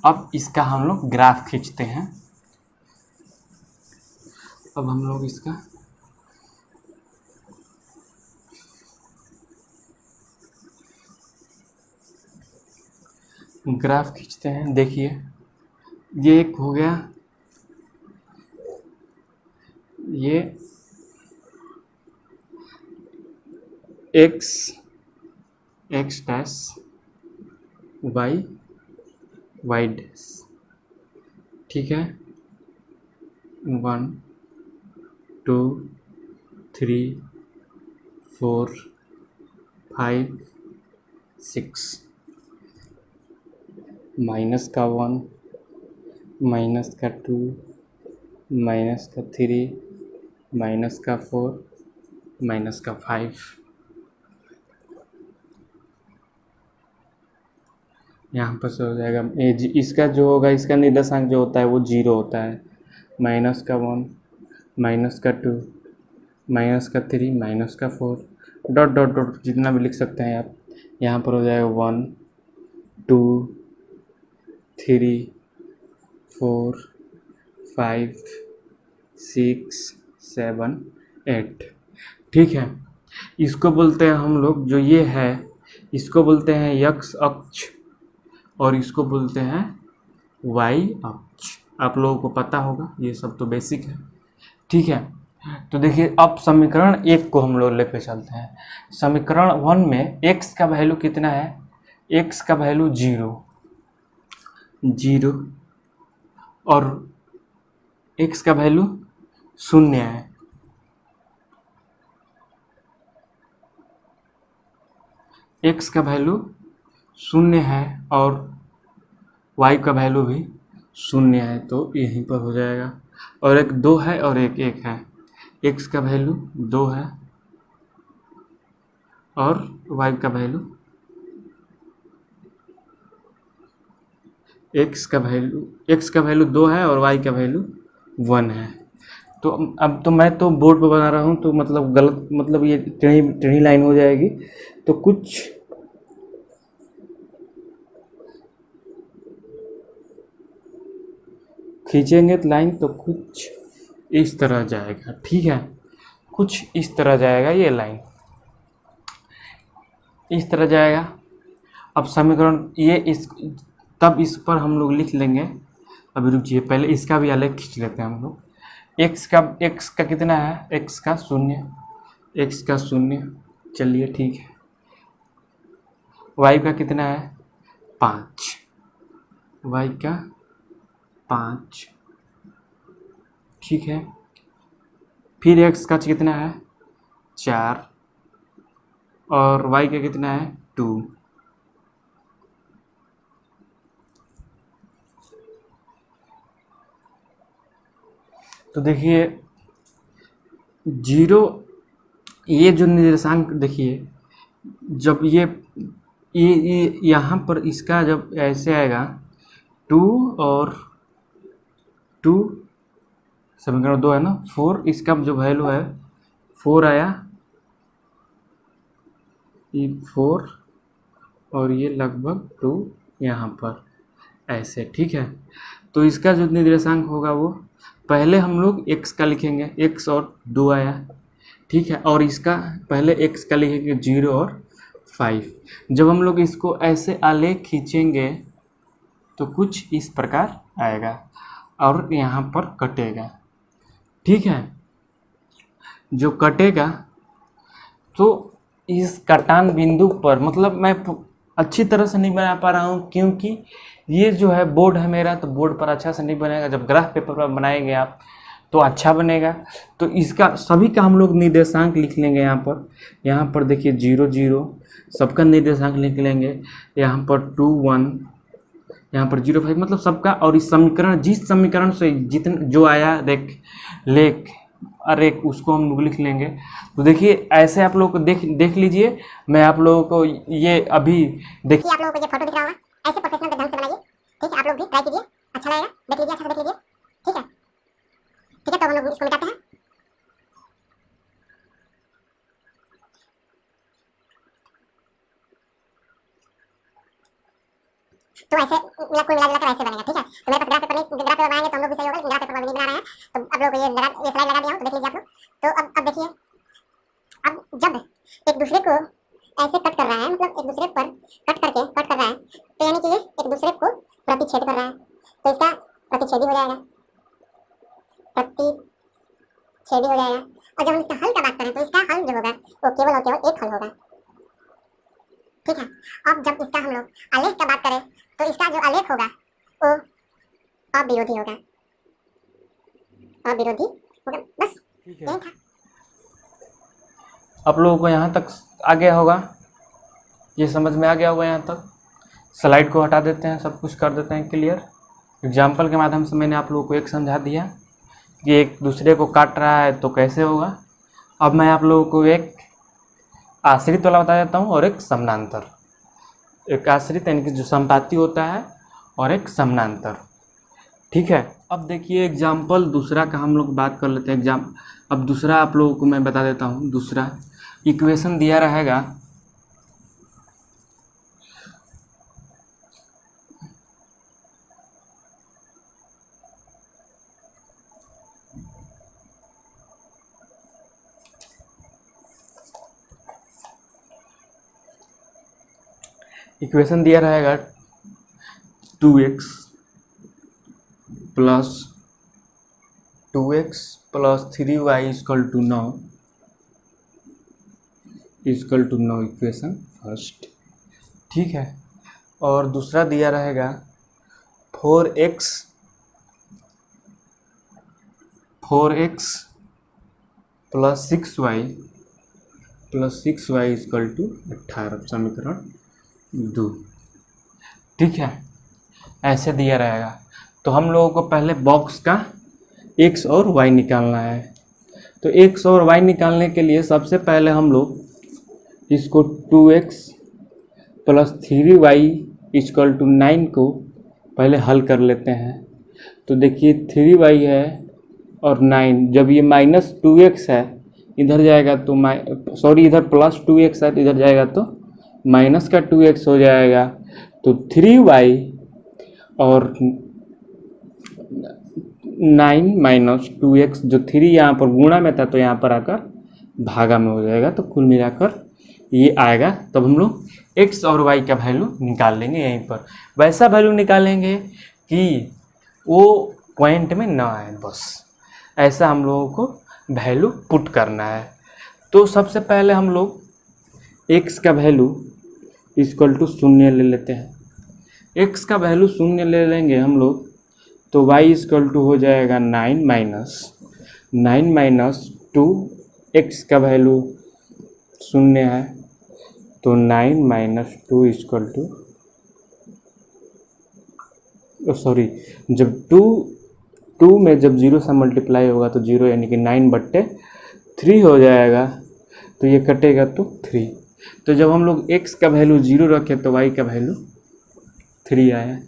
अब इसका हम लोग ग्राफ खींचते हैं। अब हम लोग इसका ग्राफ खींचते हैं। देखिए ये एक हो गया, ये x डैश y डैश। ठीक है, 1 2 3 4 5 6, -1 -2 -3 -4 -5। यहाँ पर से हो जाएगा इसका जो होगा, इसका निर्देशांक जो होता है वो 0 होता है। -1 -2 -3 -4 डॉट डॉट डॉट जितना भी लिख सकते हैं आप। यहाँ पर हो जाएगा 1 2 3 4 5 6 7 8। ठीक है, इसको बोलते हैं हम लोग, जो ये है इसको बोलते हैं x अक्ष और इसको बोलते हैं y अक्ष। आप लोगों को पता होगा, ये सब तो बेसिक है। ठीक है, तो देखिए अब समीकरण 1 को हम लोग लेकर चलते हैं। समीकरण 1 में x का वैल्यू कितना है, x का वैल्यू 0 और एक्स का वैल्यू शून्य है, एक्स का वैल्यू शून्य है और वाई का वैल्यू भी शून्य है, तो यहीं पर हो जाएगा। और एक 2 है और एक 1 है, एक्स का वैल्यू 2 है और वाई का वैल्यू एक्स का वैल्यू 2 है और वाई का वैल्यू 1 है। तो अब तो मैं तो बोर्ड पर बना रहा हूँ, तो मतलब गलत, मतलब ये टेढ़ी लाइन हो जाएगी। तो कुछ खींचेंगे तो लाइन तो कुछ इस तरह जाएगा, ठीक है, कुछ इस तरह जाएगा, ये लाइन इस तरह जाएगा। अब समीकरण ये तब इस पर हम लोग लिख लेंगे। अभी रुकिए, पहले इसका भी आलेख खींच लेते हैं हम लोग। एक्स का कितना है, एक्स का शून्य, चलिए ठीक है। वाई का कितना है, 5, वाई का 5, ठीक है। फिर एक्स का कितना है, 4 और वाई का कितना है, 2। तो देखिए 0, ये जो निर्देशांक देखिए, जब ये यहाँ पर इसका जब ऐसे आएगा 2 और 2, समीकरण 2 है ना, 4, इसका जो वैल्यू है 4 आया, ये 4 और ये लगभग 2 यहाँ पर ऐसे, ठीक है। तो इसका जो निर्देशांक होगा वो पहले हम लोग x का लिखेंगे, x और 2 आया, ठीक है, और इसका पहले x का लिखेंगे 0 और 5। जब हम लोग इसको ऐसे आलेख खींचेंगे तो कुछ इस प्रकार आएगा और यहाँ पर कटेगा, ठीक है। जो कटेगा तो इस कटान बिंदु पर, मतलब मैं अच्छी तरह से नहीं बना पा रहा हूँ क्योंकि ये जो है बोर्ड है मेरा, तो बोर्ड पर अच्छा से नहीं बनेगा। जब ग्राफ पेपर पर बनाएंगे आप तो अच्छा बनेगा। तो इसका सभी का हम लोग निर्देशांक लिख लेंगे। यहाँ पर देखिए 0 0 सबका निर्देशांक लिख लेंगे। यहाँ पर 2 1, यहाँ पर 0 5, मतलब सबका। और इस समीकरण, जिस समीकरण से जितने जो आया रेख उसको हम लोग लिख लेंगे। तो देखिए ऐसे आप लोग को देख लीजिए। मैं आप लोगों को ये अभी देखिए, आप लोगों को ये फोटो दिख रहा होगा, ऐसे प्रोफेशनल ढंग से बनाइए, ठीक है। आप लोग भी ट्राई कीजिए, अच्छा लगेगा, देख लीजिए, अच्छा से देख लीजिए, ठीक है। ठीक है, तो हम लोग इसको मिटाते हैं। तो ऐसे कुल मिला कर ऐसे बनेगा, ठीक है। तो मेरे पास ग्राफ पेपर बनाएंगे तो हम लोग भी सही होगा, ग्राफ पेपर पर नहीं बना रहे हैं। तो आप लोग को ये स्लाइड लगा दिया हूँ, तो देख लीजिए आप लोग। तो अब देखिए, अब जब एक दूसरे को ऐसे कट कर रहा है, मतलब एक दूसरे पर कट कर रहा है, तो यानी कि ये एक दूसरे को प्रतिच्छेद कर रहा है, तो इसका प्रतिच्छेदी हो जाएगा, प्रतिच्छेदी हो जाएगा। और जब हम इसका हल का बात करें तो इसका हल जो होगा वो केवल और केवल एक हल होगा, ठीक है। अब जब इसका हम लोग आलेख का बात करें तो इसका जो आलेख होगा वो अविरोधी होगा, बस ठीक यही है। था। आप लोगों को यहाँ तक आ गया होगा, ये समझ में आ गया होगा यहाँ तक। स्लाइड को हटा देते हैं, सब कुछ कर देते हैं क्लियर। एग्जाम्पल के माध्यम से मैंने आप लोगों को एक समझा दिया कि एक दूसरे को काट रहा है तो कैसे होगा। अब मैं आप लोगों को एक आश्रित वाला बता देता हूँ और एक समानांतर। एक आश्रित यानी कि जो संपाती होता है और एक समानांतर, ठीक है। अब देखिए एग्जाम्पल दूसरा का हम लोग बात कर लेते हैं। अब दूसरा आप लोगों को मैं बता देता हूँ। दूसरा इक्वेशन दिया रहेगा, इक्वेशन दिया रहेगा 2x plus 3y equal to 9 equation first, ठीक है। और दूसरा दिया रहेगा 4x 4x plus 6y equal to 18, समीकरण 2। ठीक है, ऐसे दिया रहेगा। तो हम लोगों को पहले बॉक्स का x और y निकालना है। तो x और y निकालने के लिए सबसे पहले हम लोग इसको 2x plus 3y equal to 9 को पहले हल कर लेते हैं। तो देखिए 3y है और 9, जब ये माइनस 2x है इधर जाएगा तो इधर प्लस 2x है तो इधर जाएगा तो माइनस का 2x हो जाएगा। तो 3y और 9 माइनस 2x, जो 3 यहाँ पर गुणा में था तो यहाँ पर आकर भागा में हो जाएगा। तो कुल मिलाकर ये आएगा। तब हम लोग x और y का वैल्यू निकाल लेंगे यहीं पर। वैसा वैल्यू निकालेंगे कि वो पॉइंट में ना आए, बस ऐसा हम लोगों को वैल्यू पुट करना है। तो सबसे पहले हम लोग x का वैल्यू इक्वल टू 0 ले लेते हैं। x का वैल्यू 0 ले लेंगे हम लोग तो y इक्वल टू हो जाएगा 9 माइनस 2, x का वैल्यू 0 है तो 9 माइनस 2 इक्वल टू जब 2 में जब 0 से मल्टीप्लाई होगा तो 0 यानी कि 9/3 हो जाएगा। तो ये कटेगा तो 3। तो जब हम लोग x का वैल्यू 0 रखे तो y का वैल्यू 3 आया।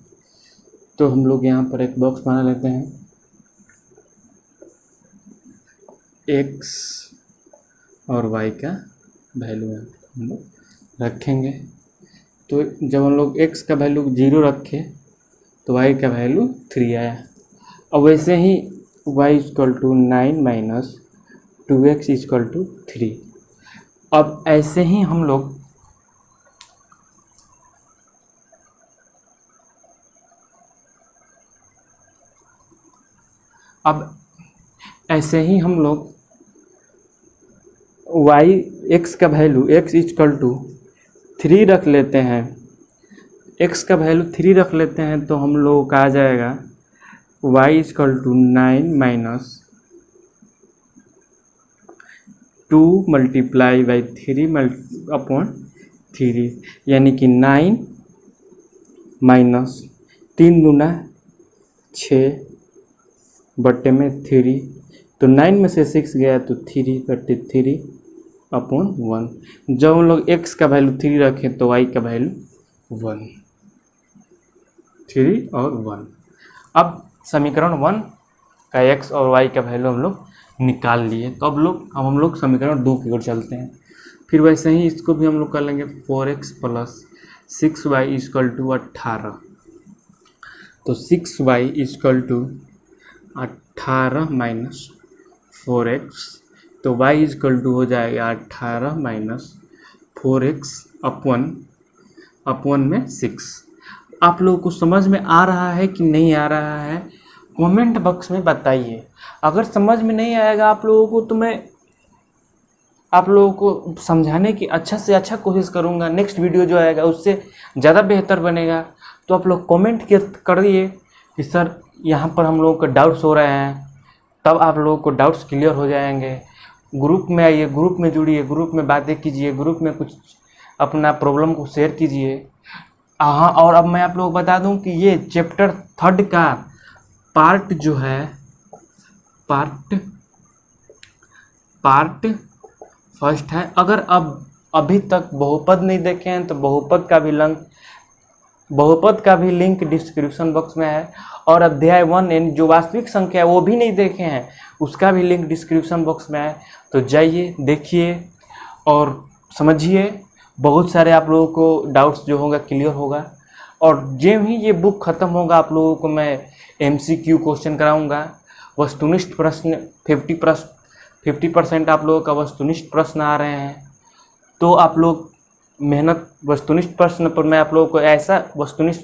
तो हम लोग यहाँ पर एक बॉक्स बना लेते हैं, x और y का वैल्यू हम लोग रखेंगे। तो जब हम लोग x का वैल्यू 0 रखे तो y का वैल्यू 3 आया। अब वैसे ही y equal to 9 minus 2x equal to 3। अब ऐसे ही हम लोग x का वैल्यू x इक्वल टू 3 रख लेते हैं। x का वैल्यू 3 रख लेते हैं तो हम लोगों का आ जाएगा y equal to 9 minus 2 multiply by 3/3 यानी कि 9 माइनस 3 दूना 6 बट्टे में 3। तो 9 में से 6 गया तो 3/3/1। जब हम लोग x का वैल्यू 3 रखें तो y का वैल्यू 1, 3 और 1। अब समीकरण 1 का x और y का वैल्यू हम लोग निकाल लिए। तो अब हम लोग समीकरण 2 की ओर चलते हैं। फिर वैसे ही इसको भी हम लोग कर लेंगे 4x plus 6y equal to 18। तो 6y equal to 18 minus 4x, तो y इक्वल टू हो जाएगा 18 माइनस 4x अपॉन में 6। आप लोगों को समझ में आ रहा है कि नहीं आ रहा है, कमेंट बॉक्स में बताइए। अगर समझ में नहीं आएगा आप लोगों को तो मैं आप लोगों को समझाने की अच्छा से अच्छा कोशिश करूँगा। नेक्स्ट वीडियो जो आएगा उससे ज़्यादा बेहतर बनेगा। तो आप लोग कमेंट करिए कि सर यहाँ पर हम लोगों को डाउट्स हो रहे हैं, तब आप लोगों को डाउट्स क्लियर हो जाएंगे। ग्रुप में आइए, ग्रुप में जुड़िए, ग्रुप में बातें कीजिए, ग्रुप में कुछ अपना प्रॉब्लम को शेयर कीजिए। हाँ, और अब मैं आप लोगों को बता दूं कि ये चैप्टर 3 का पार्ट जो है पार्ट फर्स्ट है। अगर अभी तक बहुपद नहीं देखे हैं तो बहुपद का भी लिंक डिस्क्रिप्शन बॉक्स में है। और अध्याय 1 जो वास्तविक संख्या है वो भी नहीं देखे हैं, उसका भी लिंक डिस्क्रिप्शन बॉक्स में है। तो जाइए, देखिए और समझिए। बहुत सारे आप लोगों को डाउट्स जो होगा क्लियर होगा। और जब ही ये बुक ख़त्म होगा आप लोगों को मैं MCQ क्वेश्चन कराऊंगा। वस्तुनिष्ठ प्रश्न 50% आप लोगों का वस्तुनिष्ठ प्रश्न आ रहे हैं। तो आप लोग मेहनत वस्तुनिष्ठ प्रश्न पर मैं आप लोगों को ऐसा वस्तुनिष्ठ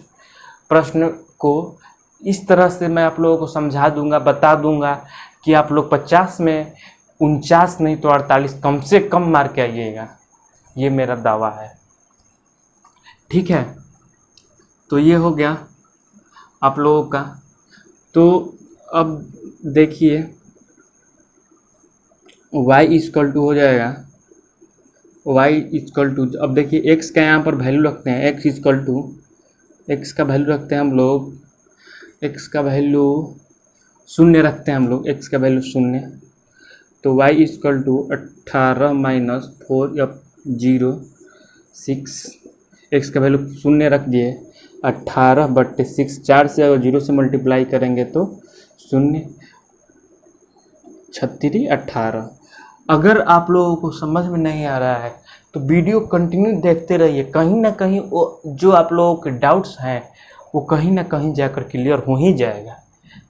प्रश्न को इस तरह से मैं आप लोगों को समझा दूंगा, बता दूंगा कि आप लोग 50 में 49 नहीं तो 48 कम से कम मार के आइएगा। ये मेरा दावा है। ठीक है, तो ये हो गया आप लोगों का। तो अब देखिए वाई इजकल टू हो जाएगा, वाई इजकल टू, अब देखिए एक्स का यहाँ पर वैल्यू रखते हैं, एक्स इजकल टू, एक्स का वैल्यू रखते हैं हम लोग, एक्स का वैल्यू शून्य रखते हैं हम लोग, एक्स का वैल्यू शून्य, तो y इजकल टू 18 माइनस 4 या 0 6, एक्स का वैल्यू शून्य रख दिए, 18/6, 4 से अगर 0 से मल्टीप्लाई करेंगे तो 0×3=18। अगर आप लोगों को समझ में नहीं आ रहा है तो वीडियो कंटिन्यू देखते रहिए, कहीं ना कहीं वो जो आप लोगों के डाउट्स हैं वो कहीं ना कहीं जाकर क्लियर हो ही जाएगा,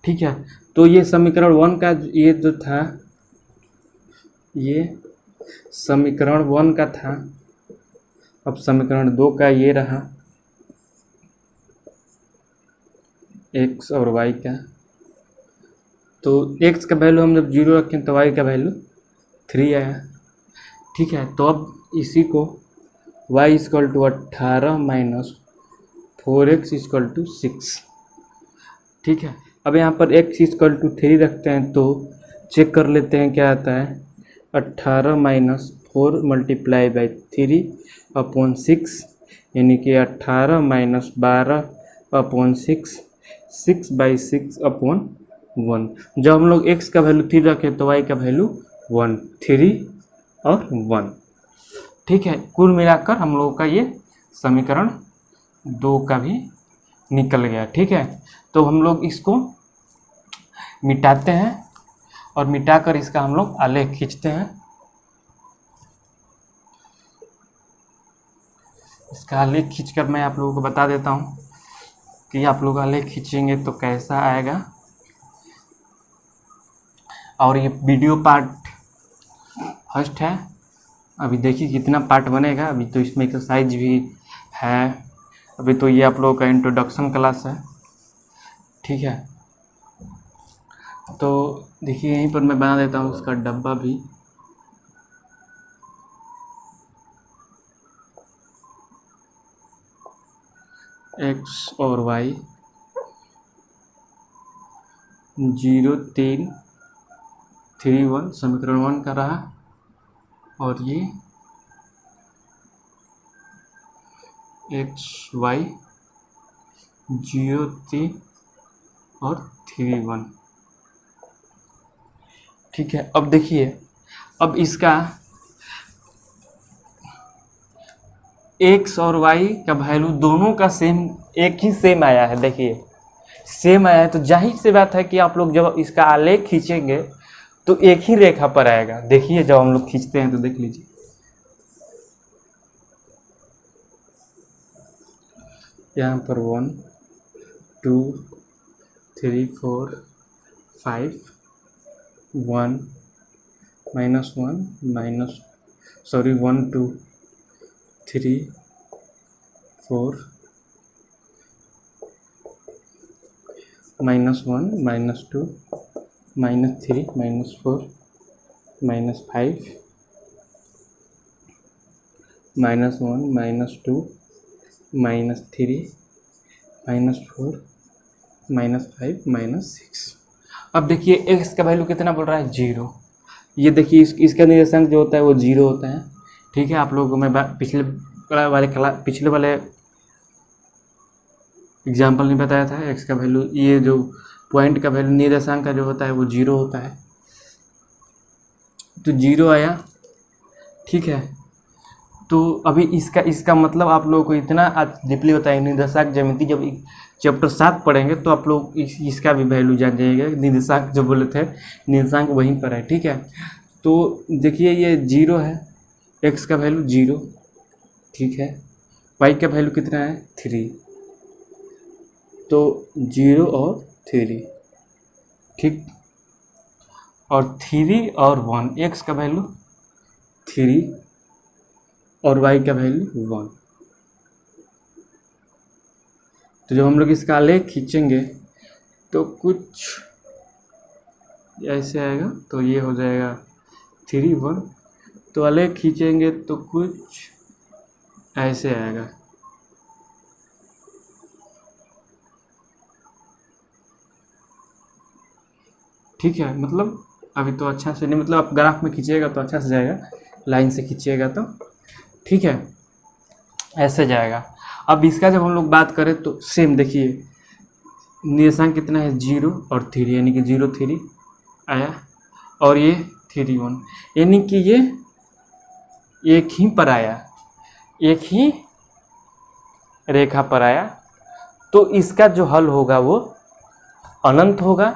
ठीक है। तो ये समीकरण 1 का ये जो था, ये समीकरण 1 का था, अब समीकरण 2 का ये रहा, x और y का। तो x का वैल्यू हम जब 0 रखें तो y का वैल्यू 3 आया, ठीक है। तो अब इसी को y equal to 18 minus 4x equal to 6, ठीक है। अब यहाँ पर x इजकल टू 3 रखते हैं तो चेक कर लेते हैं क्या आता है, 18 माइनस 4 मल्टीप्लाई बाई 3/6, यानी कि 18 माइनस 12/6, 6/6/1। जब हम लोग x का वैल्यू 3 रखें तो y का वैल्यू 1, 3 और 1, ठीक है। कुल मिलाकर हम लोगों का ये समीकरण 2 का भी निकल गया, ठीक है। तो हम लोग इसको मिटाते हैं और मिटाकर इसका हम लोग आलेख खींचते हैं। इसका आलेख खींचकर मैं आप लोगों को बता देता हूँ कि आप लोग आलेख खींचेंगे तो कैसा आएगा। और ये वीडियो पार्ट फर्स्ट है, अभी देखिए कितना पार्ट बनेगा, अभी तो इसमें एक्सरसाइज भी है, अभी तो ये आप लोगों का इंट्रोडक्शन क्लास है, ठीक है। तो देखिए यहीं पर मैं बना देता हूँ उसका डब्बा भी, एक्स और वाई 0 3 3 1 समीकरण 1 का रहा, और ये एक्स वाई 0 3 और 3 1, ठीक है। अब देखिए, अब इसका एक्स और वाई का वैल्यू दोनों का सेम, एक ही सेम आया है, देखिए सेम आया है, तो जाहिर सी बात है कि आप लोग जब इसका आलेख खींचेंगे तो एक ही रेखा पर आएगा। देखिए जब हम लोग खींचते हैं तो देख लीजिए, यहाँ पर 1 2 3 4 5 1 1 2 3 4 -1 -2 -3 -4 -5 -1 -2 -3 -4 -5 -6। अब देखिए x का वैल्यू कितना बोल रहा है, 0। ये देखिए इसका निर्देशांक जो होता है वो 0 होता है, ठीक है। आप लोगों को मैं पिछले वाले एग्जाम्पल में बताया था, x का वैल्यू, ये जो पॉइंट का वैल्यू निर्देशांक का जो होता है वो 0 होता है, तो 0 आया, ठीक है। तो अभी इसका मतलब आप लोगों को इतना डीपली बताएंगे, निर्देशांक ज्यामिति जब चैप्टर 7 पढ़ेंगे तो आप लोग इसका भी वैल्यू जान जाइएगा, निर्देशांक जो बोले थे निर्देशांक वहीं पर है, ठीक है। तो देखिए ये 0 है, x का वैल्यू 0, ठीक है, y का वैल्यू कितना है 3, तो 0 और 3, ठीक, और 3 और 1, x का वैल्यू 3 और y का वैल्यू 1। तो जब हम लोग इसका आलेख खींचेंगे तो कुछ ऐसे आएगा, तो ये हो जाएगा 3 1, तो आलेख खींचेंगे तो कुछ ऐसे आएगा, ठीक है। मतलब अभी तो अच्छा से नहीं, मतलब आप ग्राफ में खींचिएगा तो अच्छा से जाएगा, लाइन से खींचिएगा तो ठीक है, ऐसे जाएगा। अब इसका जब हम लोग बात करें तो सेम देखिए, निर्देशांक कितना है 0 और 3, यानी कि 0 3 आया, और ये 3 1, यानी कि ये एक ही पर आया, एक ही रेखा पर आया। तो इसका जो हल होगा वो अनंत होगा,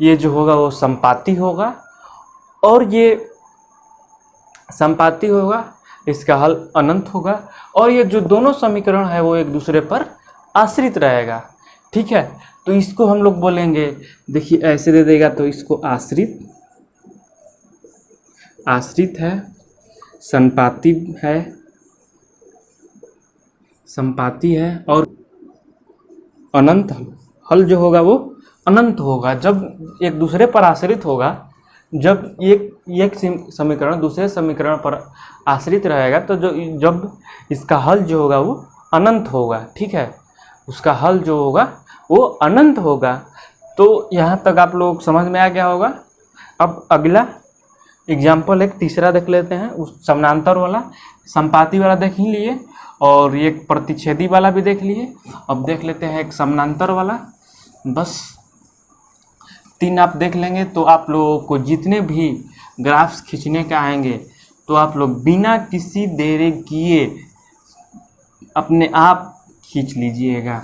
ये जो होगा वो संपाती होगा, और ये संपाती होगा, इसका हल अनंत होगा, और ये जो दोनों समीकरण है वो एक दूसरे पर आश्रित रहेगा। ठीक है, तो इसको हम लोग बोलेंगे, देखिए ऐसे दे देगा तो इसको आश्रित, आश्रित है, संपाती है, संपाती है, और अनंत हल जो होगा वो अनंत होगा। जब एक दूसरे पर आश्रित होगा, जब एक समीकरण दूसरे समीकरण पर आश्रित रहेगा तो जब इसका हल जो होगा वो अनंत होगा। ठीक है, उसका हल जो होगा वो अनंत होगा। तो यहाँ तक आप लोग समझ में आ गया होगा। अब अगला एग्जाम्पल एक तीसरा देख लेते हैं, उस समानांतर वाला, संपाती वाला देख ही लिए, और एक प्रतिच्छेदी वाला भी देख लिए। अब देख लेते हैं एक समानांतर वाला, बस 3 आप देख लेंगे तो आप लोगों को जितने भी ग्राफ्स खींचने के आएंगे तो आप लोग बिना किसी देरी किए अपने आप खींच लीजिएगा।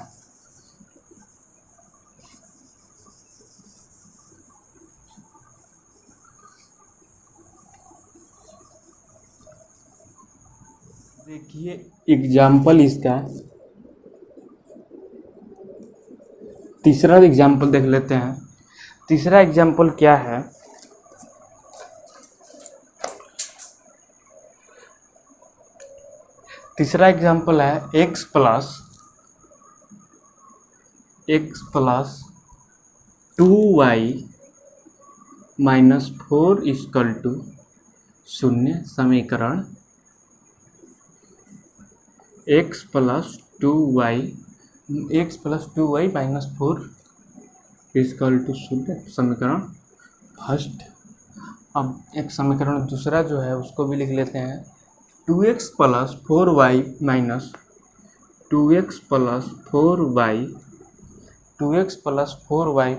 देखिए एग्जाम्पल इसका तीसरा एग्जाम्पल देख लेते हैं। तीसरा एग्जाम्पल क्या है, तीसरा एग्जाम्पल है x plus 2y minus 4 equal to 0 समीकरण x plus 2y minus 4 equal to 0 समीकरण फर्स्ट। अब एक समीकरण दूसरा जो है उसको भी लिख लेते हैं, 2x plus 4y minus 2x plus 4y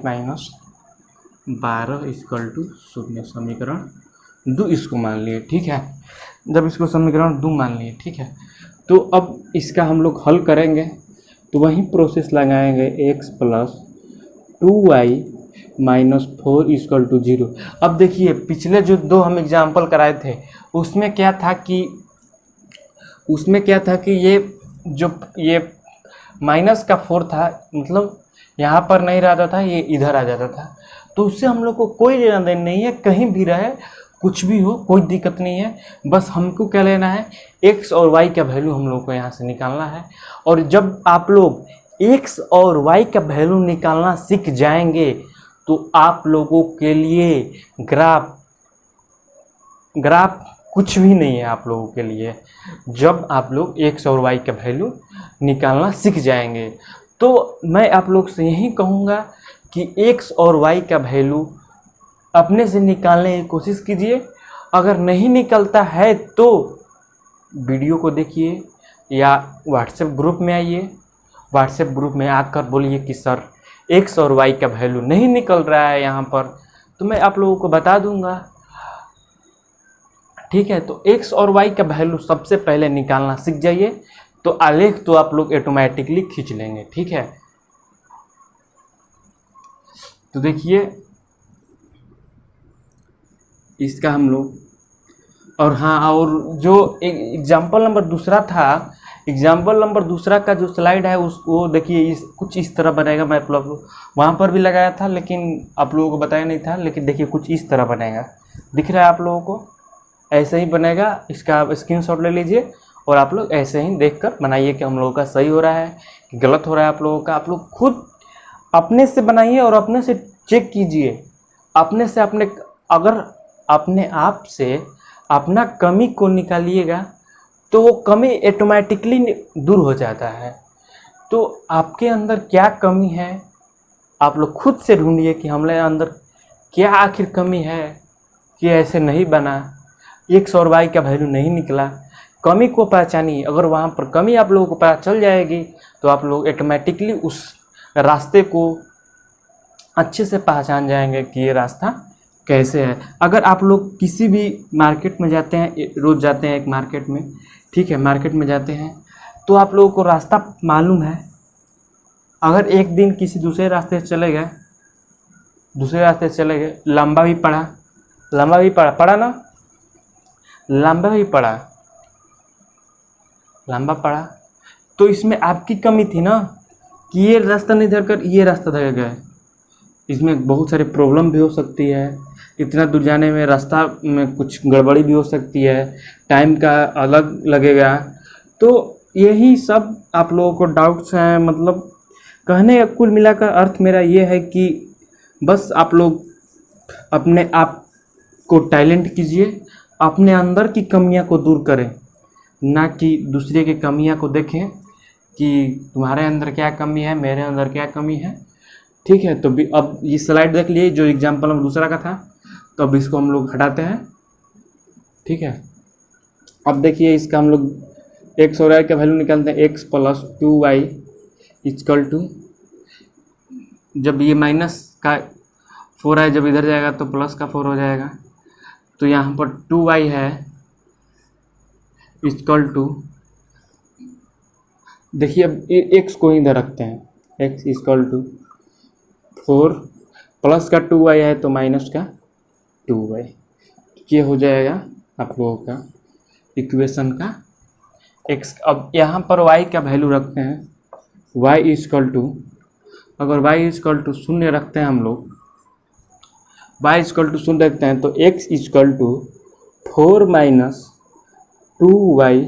minus 12 equal to 0 समीकरण 2 इसको मान लिए। ठीक है, जब इसको समीकरण 2 मान लिए, ठीक है, तो अब इसका हम लोग हल करेंगे तो वही प्रोसेस लगाएंगे, x plus 2y minus 4 equal to 0। अब देखिए पिछले जो 2 हम एग्जाम्पल कराए थे उसमें क्या था कि ये माइनस का 4 था, मतलब यहाँ पर नहीं रहता था, ये इधर आ जाता था। तो उससे हम लोग को कोई लेना देना नहीं है, कहीं भी रहे कुछ भी हो कोई दिक्कत नहीं है। बस हमको क्या लेना है, x और y का वैल्यू हम लोग को यहाँ से निकालना है। और जब आप लोग x और y का वैल्यू निकालना सीख जाएंगे तो आप लोगों के लिए ग्राफ कुछ भी नहीं है आप लोगों के लिए। जब आप लोग x और y का वैल्यू निकालना सीख जाएंगे तो मैं आप लोग से यही कहूँगा कि x और y का वैल्यू अपने से निकालने की कोशिश कीजिए। अगर नहीं निकलता है तो वीडियो को देखिए या व्हाट्सएप ग्रुप में आइए, व्हाट्सएप ग्रुप में आकर बोलिए कि सर x और y का वैल्यू नहीं निकल रहा है यहाँ पर, तो मैं आप लोगों को बता दूंगा। ठीक है, तो x और y का वैल्यू सबसे पहले निकालना सीख जाइए तो आलेख तो आप लोग ऑटोमेटिकली खींच लेंगे। ठीक है, तो देखिए इसका हम लोग, और हाँ, और जो एग्जाम्पल नंबर दूसरा था, एग्जाम्पल नंबर दूसरा का जो स्लाइड है उसको देखिए, कुछ इस तरह बनेगा। मैं आप लोग वहाँ पर भी लगाया था लेकिन आप लोगों को बताया नहीं था, लेकिन देखिए कुछ इस तरह बनेगा, दिख रहा है आप लोगों को, ऐसे ही बनेगा। इसका आप स्क्रीनशॉट ले लीजिए और आप लोग ऐसे ही देखकर बनाइए कि हम लोगों का सही हो रहा है कि गलत हो रहा है आप लोगों का। आप लोग खुद अपने से बनाइए और अपने से चेक कीजिए, अपने से अगर अपने आप से अपना कमी को निकालिएगा तो वो कमी ऑटोमेटिकली दूर हो जाता है। तो आपके अंदर क्या कमी है आप लोग खुद से ढूंढिए कि हमारे अंदर क्या आखिर कमी है, कि ऐसे नहीं बना, x और y का वैल्यू नहीं निकला। कमी को पहचानिए, अगर वहाँ पर कमी आप लोगों को पता चल जाएगी तो आप लोग ऑटोमेटिकली उस रास्ते को अच्छे से पहचान जाएंगे कि ये रास्ता कैसे है। अगर आप लोग किसी भी मार्केट में जाते हैं, रोज़ जाते हैं एक मार्केट में, ठीक है, मार्केट में जाते हैं तो आप लोगों को रास्ता मालूम है। अगर एक दिन किसी दूसरे रास्ते से चले गए, लंबा भी पड़ा ना, लंबा पड़ा तो इसमें आपकी कमी थी ना कि ये रास्ता नहीं धरकर ये रास्ता धर गए। इसमें बहुत सारी प्रॉब्लम भी हो सकती है, इतना दूर जाने में रास्ता में कुछ गड़बड़ी भी हो सकती है, टाइम का अलग लगेगा। तो यही सब आप लोगों को डाउट्स हैं। मतलब कहने का कुल मिलाकर अर्थ मेरा ये है कि बस आप लोग अपने आप को टैलेंट कीजिए, अपने अंदर की कमियां को दूर करें, ना कि दूसरे की कमियां को देखें कि तुम्हारे अंदर क्या कमी है, मेरे अंदर क्या कमी है। ठीक है, तो अब ये स्लाइड देख लिए जो एग्जाम्पल हम दूसरा का था, तो अब इसको हम लोग हटाते हैं। ठीक है, अब देखिए इसका हम लोग x और y का वैल्यू निकालते हैं। x plus 2y equal to, जब ये माइनस का 4 है, जब इधर जाएगा तो प्लस का 4 हो जाएगा। तो यहाँ पर 2y है इक्वल टू, देखिए अब x को इधर रखते हैं, x इक्वल टू 4 प्लस का 2y है तो माइनस का 2y। ये हो जाएगा आप लोगों का इक्वेशन का x। अब यहाँ पर y का वैल्यू रखते हैं, y इक्वल टू, अगर y इक्वल टू 0 रखते हैं हम लोग, y इक्वल टू 0 रखते हैं तो x equal to 4 minus 2y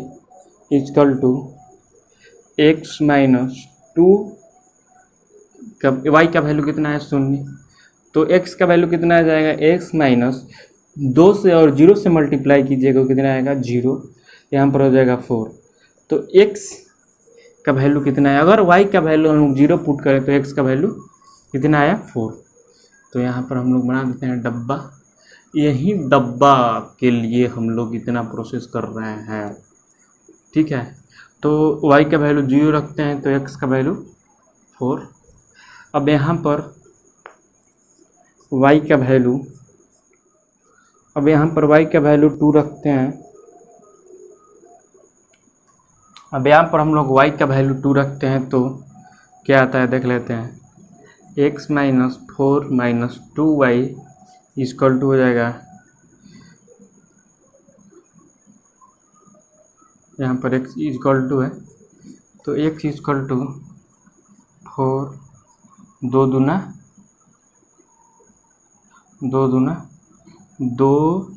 equal to x minus 2 का, y का वैल्यू कितना है 0, तो x का वैल्यू कितना आ जाएगा, x माइनस 2 से और 0 से मल्टीप्लाई कीजिएगा कितना आएगा 0, यहाँ पर हो जाएगा 4। तो x का वैल्यू कितना है, अगर y का वैल्यू हम लोग 0 पुट करें तो x का वैल्यू कितना आया 4। तो यहाँ पर हम लोग बना देते हैं डब्बा। यही डब्बा के लिए हम लोग इतना प्रोसेस कर रहे हैं। ठीक है, तो y का वैल्यू 0 रखते हैं तो x का वैल्यू 4। अब यहाँ पर y का वैल्यू, अब यहाँ पर y का वैल्यू 2 रखते हैं। अब यहाँ पर हम लोग y का वैल्यू 2 रखते हैं तो क्या आता है देख लेते हैं। x minus 4 minus 2y equal to हो जाएगा, यहाँ पर x इक्वल टू है तो x इक्वल टू 4, 2 दूना 2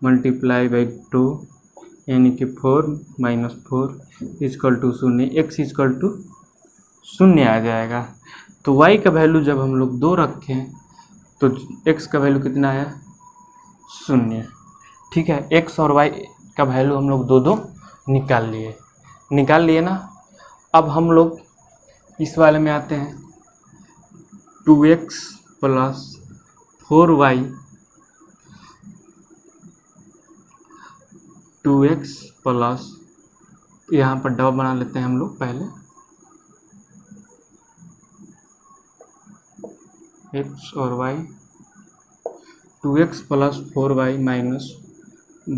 मल्टीप्लाई बाई 2 यानी कि 4 minus 4 equal to 0, x equal to 0 आ जाएगा। तो y का वैल्यू जब हम लोग 2 रखें तो x का वैल्यू कितना आया 0। ठीक है, x और y का वैल्यू हम लोग दो निकाल लिए ना। अब हम लोग इस वाले में आते हैं, 2x plus 4y, 2x plus, यहाँ पर डबल बना लेते हैं हम लोग पहले, x और y, 2x plus 4y minus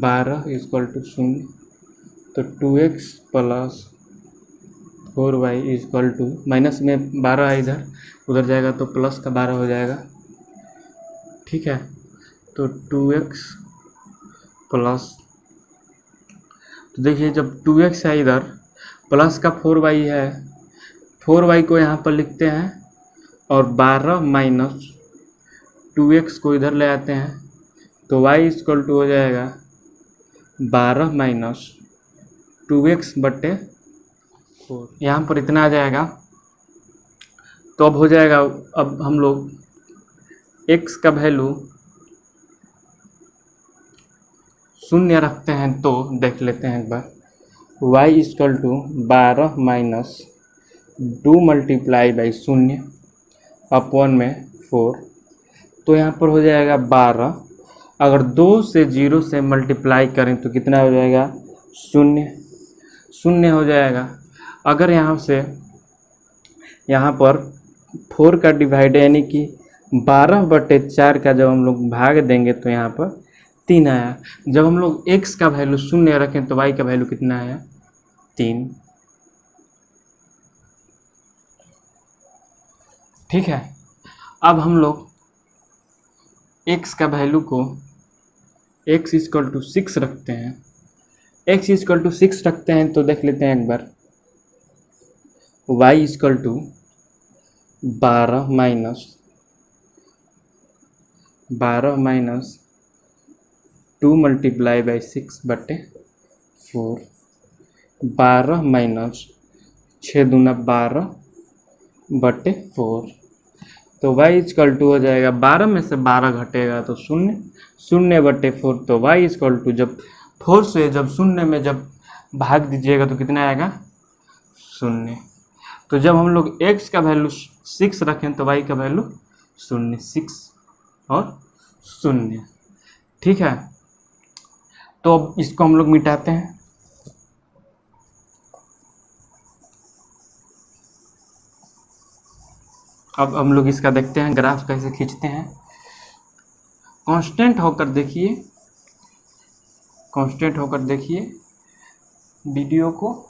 12 equal to 0। तो 2x plus 4y equal to, minus में 12 है इधर, उधर जाएगा तो प्लस का 12 हो जाएगा। ठीक है, तो 2x प्लस, तो देखिए जब 2x है इधर, प्लस का 4y है, 4y को यहाँ पर लिखते हैं और 12 माइनस 2x को इधर ले आते हैं तो y इक्वल टू हो जाएगा 12 माइनस 2x बटे 4, यहाँ पर इतना आ जाएगा। तो अब हो जाएगा, अब हम लोग x का वैल्यू 0 रखते हैं तो देख लेते हैं एक बार, y equal to 12 minus 2 multiply by 0 upon में 4, तो यहाँ पर हो जाएगा 12 अगर 2 से 0 से मल्टीप्लाई करें तो कितना हो जाएगा, 0 0 हो जाएगा। अगर यहाँ से यहाँ पर 4 का डिवाइड यानी कि 12/4 का जब हम लोग भाग देंगे तो यहाँ पर 3 आया। जब हम लोग x का वैल्यू 0 रखें तो y का वैल्यू कितना आया, 3। ठीक है, अब हम लोग x का वैल्यू को x = 6 रखते हैं। x = 6 रखते हैं तो देख लेते हैं एक बार, y = 12 माइनस 2 × 6/4, 12 माइनस 6 दूना 12/4, तो y = हो जाएगा 12 में से 12 घटेगा तो 0, 0/4, तो y = जब 4 से जब 0 में जब भाग दीजिएगा तो कितना आएगा, 0। तो जब हम लोग x का वैल्यू 6 रखें तो y का वैल्यू 0, 6 और 0। ठीक है, तो अब इसको हम लोग मिटाते हैं। अब हम लोग इसका देखते हैं ग्राफ कैसे खींचते हैं। कांस्टेंट होकर देखिए वीडियो को,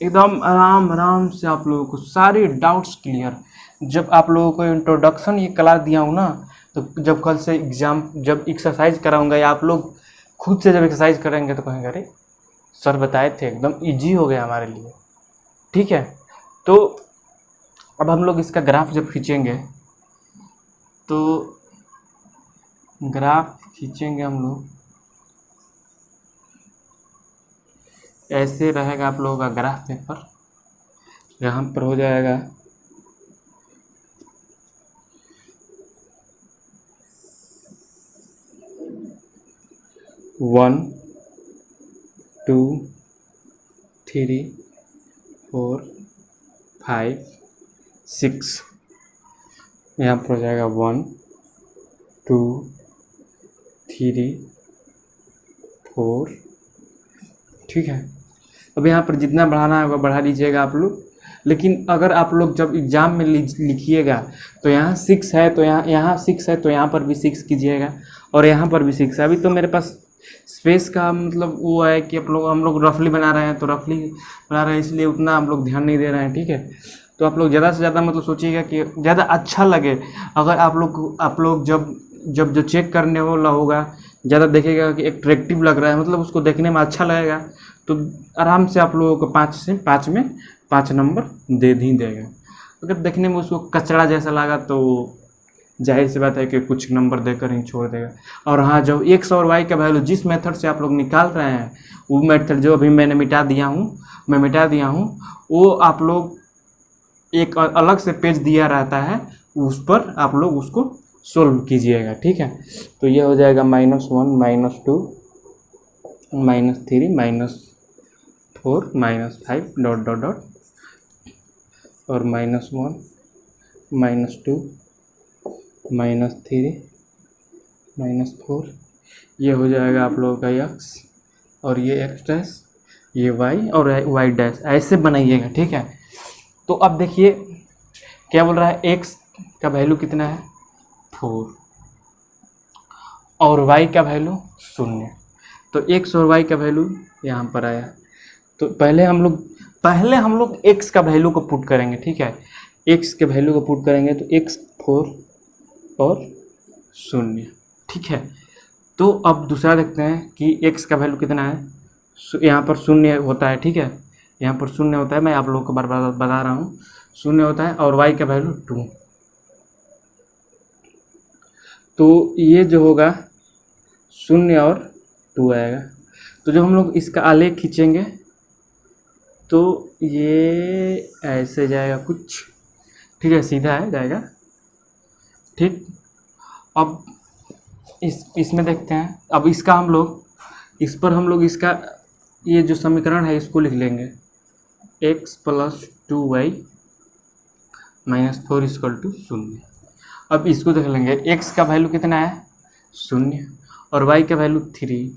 एकदम आराम से आप लोगों को सारे डाउट्स क्लियर। जब आप लोगों को इंट्रोडक्शन ये क्लास दिया हूँ ना, तो जब कल से एग्ज़ाम जब एक्सरसाइज कराऊंगा या आप लोग खुद से जब एक्सरसाइज करेंगे तो कहेंगे अरे सर बताए थे, एकदम इजी हो गया हमारे लिए। ठीक है, तो अब हम लोग इसका ग्राफ जब खींचेंगे तो ग्राफ खींचेंगे हम लोग, ऐसे रहेगा आप लोगों का ग्राफ पेपर। यहाँ पर हो जाएगा 1 2 3 4 5 6, यहाँ पर हो जाएगा 1 2 3 4। ठीक है, अब यहाँ पर जितना बढ़ाना होगा बढ़ा लीजिएगा आप लोग। लेकिन अगर आप लोग जब एग्ज़ाम में लिखिएगा तो यहाँ 6 है तो यहाँ 6 है तो यहाँ पर भी 6 कीजिएगा और यहाँ पर भी 6 है। अभी तो मेरे पास स्पेस का मतलब वो है कि हम लोग रफली बना रहे हैं, तो रफली बना रहे हैं इसलिए उतना हम लोग ध्यान नहीं दे रहे हैं। ठीक है, तो आप लोग ज़्यादा से ज़्यादा मतलब सोचिएगा कि ज़्यादा अच्छा लगे। अगर आप लोग जब जो चेक करने वाला होगा ज़्यादा देखेगा कि अट्रैक्टिव लग रहा है, मतलब उसको देखने में अच्छा लगेगा, तो आराम से आप लोगों को 5 से 5 में 5 नंबर दे ही देगा। अगर देखने में उसको कचरा जैसा लगा तो जाहिर सी बात है कि कुछ नंबर देकर ही छोड़ देगा। और हाँ, जब x और y का वैल्यू जिस मेथड से आप लोग निकाल रहे हैं, वो मेथड जो अभी मैं मिटा दिया हूँ, वो आप लोग एक अलग से पेज दिया रहता है, उस पर आप लोग उसको सोल्व कीजिएगा। ठीक है, तो यह हो जाएगा -1 -2 -3 -4 -5 डॉट डॉट डॉट और -1 -2 -3 -4। ये हो जाएगा आप लोगों का x और ये x डैश, ये y और y डैश, ऐसे बनाइएगा। ठीक है, तो अब देखिए क्या बोल रहा है, x का वैल्यू कितना है 4 और y का वैल्यू 0, तो x और y का वैल्यू यहाँ पर आया। तो पहले हम लोग x का वैल्यू को पुट करेंगे। ठीक है, x के वैल्यू को पुट करेंगे तो x 4 और 0। ठीक है, तो अब दूसरा देखते हैं कि x का वैल्यू कितना है। यहाँ पर 0 होता है। ठीक है, यहाँ पर 0 होता है, मैं आप लोगों को बार बार बता रहा हूँ 0 होता है, और y का वैल्यू 2। तो ये जो होगा 0 और 2 आएगा। तो जब हम लोग इसका आलेख खींचेंगे तो ये ऐसे जाएगा कुछ। ठीक है, सीधा है जाएगा। ठीक, अब इसमें देखते हैं। अब इसका हम लोग इसका ये जो समीकरण है इसको लिख लेंगे, x + 2y - 4 = 0। अब इसको देख लेंगे, x का वैल्यू कितना है शून्य, और y का वैल्यू 3,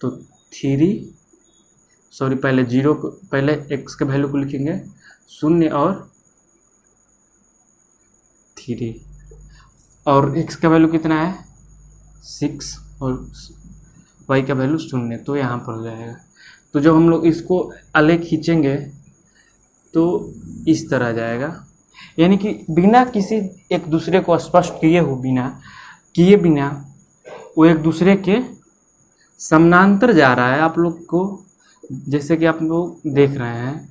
तो 3 सॉरी पहले जीरो को, पहले x के वैल्यू को लिखेंगे 0 और 3, और x का वैल्यू कितना है 6 और y का वैल्यू 0, तो यहाँ पर हो जाएगा। तो जब हम लोग इसको आलेख खींचेंगे तो इस तरह जाएगा, यानी कि बिना किसी एक दूसरे को स्पष्ट किए बिना वो एक दूसरे के समानांतर जा रहा है। आप लोग को जैसे कि आप लोग देख रहे हैं,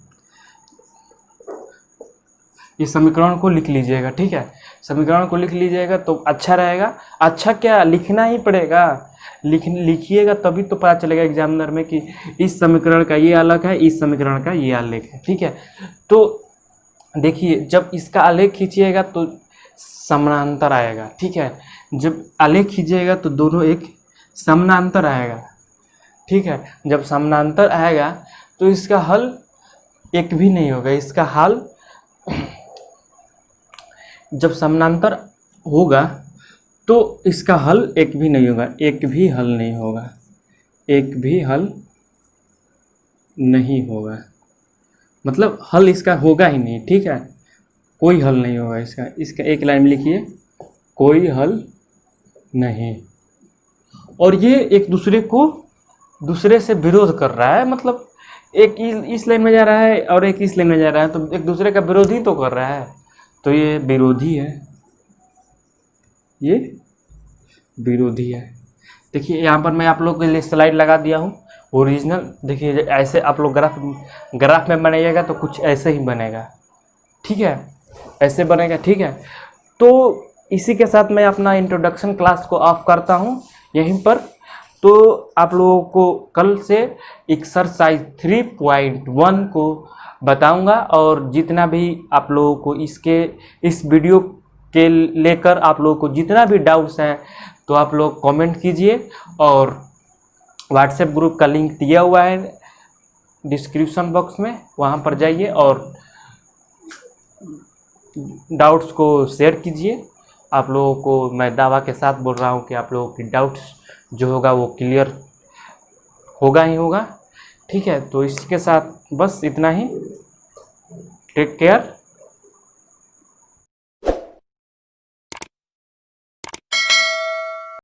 इस समीकरण को लिख लीजिएगा, ठीक है। समीकरण को लिख लीजिएगा तो अच्छा रहेगा। अच्छा क्या, लिखना ही पड़ेगा, लिखिएगा तभी तो पता चलेगा एग्जामिनर में कि इस समीकरण का ये आलेख है, इस समीकरण का ये आलेख है, ठीक है। तो देखिए जब इसका आलेख खींचिएगा तो समानांतर आएगा, ठीक है। जब आलेख खींचिएगा तो दोनों एक समानांतर आएगा, ठीक है। जब समानांतर आएगा तो इसका हल एक भी नहीं होगा। इसका हल जब समानांतर होगा तो इसका हल एक भी नहीं होगा, एक भी हल नहीं होगा, एक भी हल नहीं होगा, मतलब हल इसका होगा ही नहीं, ठीक है। कोई हल नहीं होगा इसका एक लाइन में लिखिए, कोई हल नहीं। और ये एक दूसरे से विरोध कर रहा है, मतलब एक इस लाइन में जा रहा है और एक इस लाइन में जा रहा है, तो एक दूसरे का विरोधी तो कर रहा है, तो ये विरोधी है, ये विरोधी है। देखिए यहाँ पर मैं आप लोग के लिए स्लाइड लगा दिया हूँ ओरिजिनल। देखिए ऐसे आप लोग ग्राफ में बनाइएगा तो कुछ ऐसे ही बनेगा, ठीक है, ऐसे बनेगा, ठीक है। तो इसी के साथ मैं अपना इंट्रोडक्शन क्लास को ऑफ करता हूँ यहीं पर। तो आप लोगों को कल से एक्सरसाइज 3.1 को बताऊंगा, और जितना भी आप लोगों को इस वीडियो के लेकर आप लोगों को जितना भी डाउट्स हैं तो आप लोग कमेंट कीजिए, और व्हाट्सएप ग्रुप का लिंक दिया हुआ है डिस्क्रिप्शन बॉक्स में, वहाँ पर जाइए और डाउट्स को शेयर कीजिए। आप लोगों को मैं दावा के साथ बोल रहा हूँ कि आप लोगों की डाउट्स जो होगा वो क्लियर होगा ही होगा, ठीक है। तो इसके साथ बस इतना ही। Take care.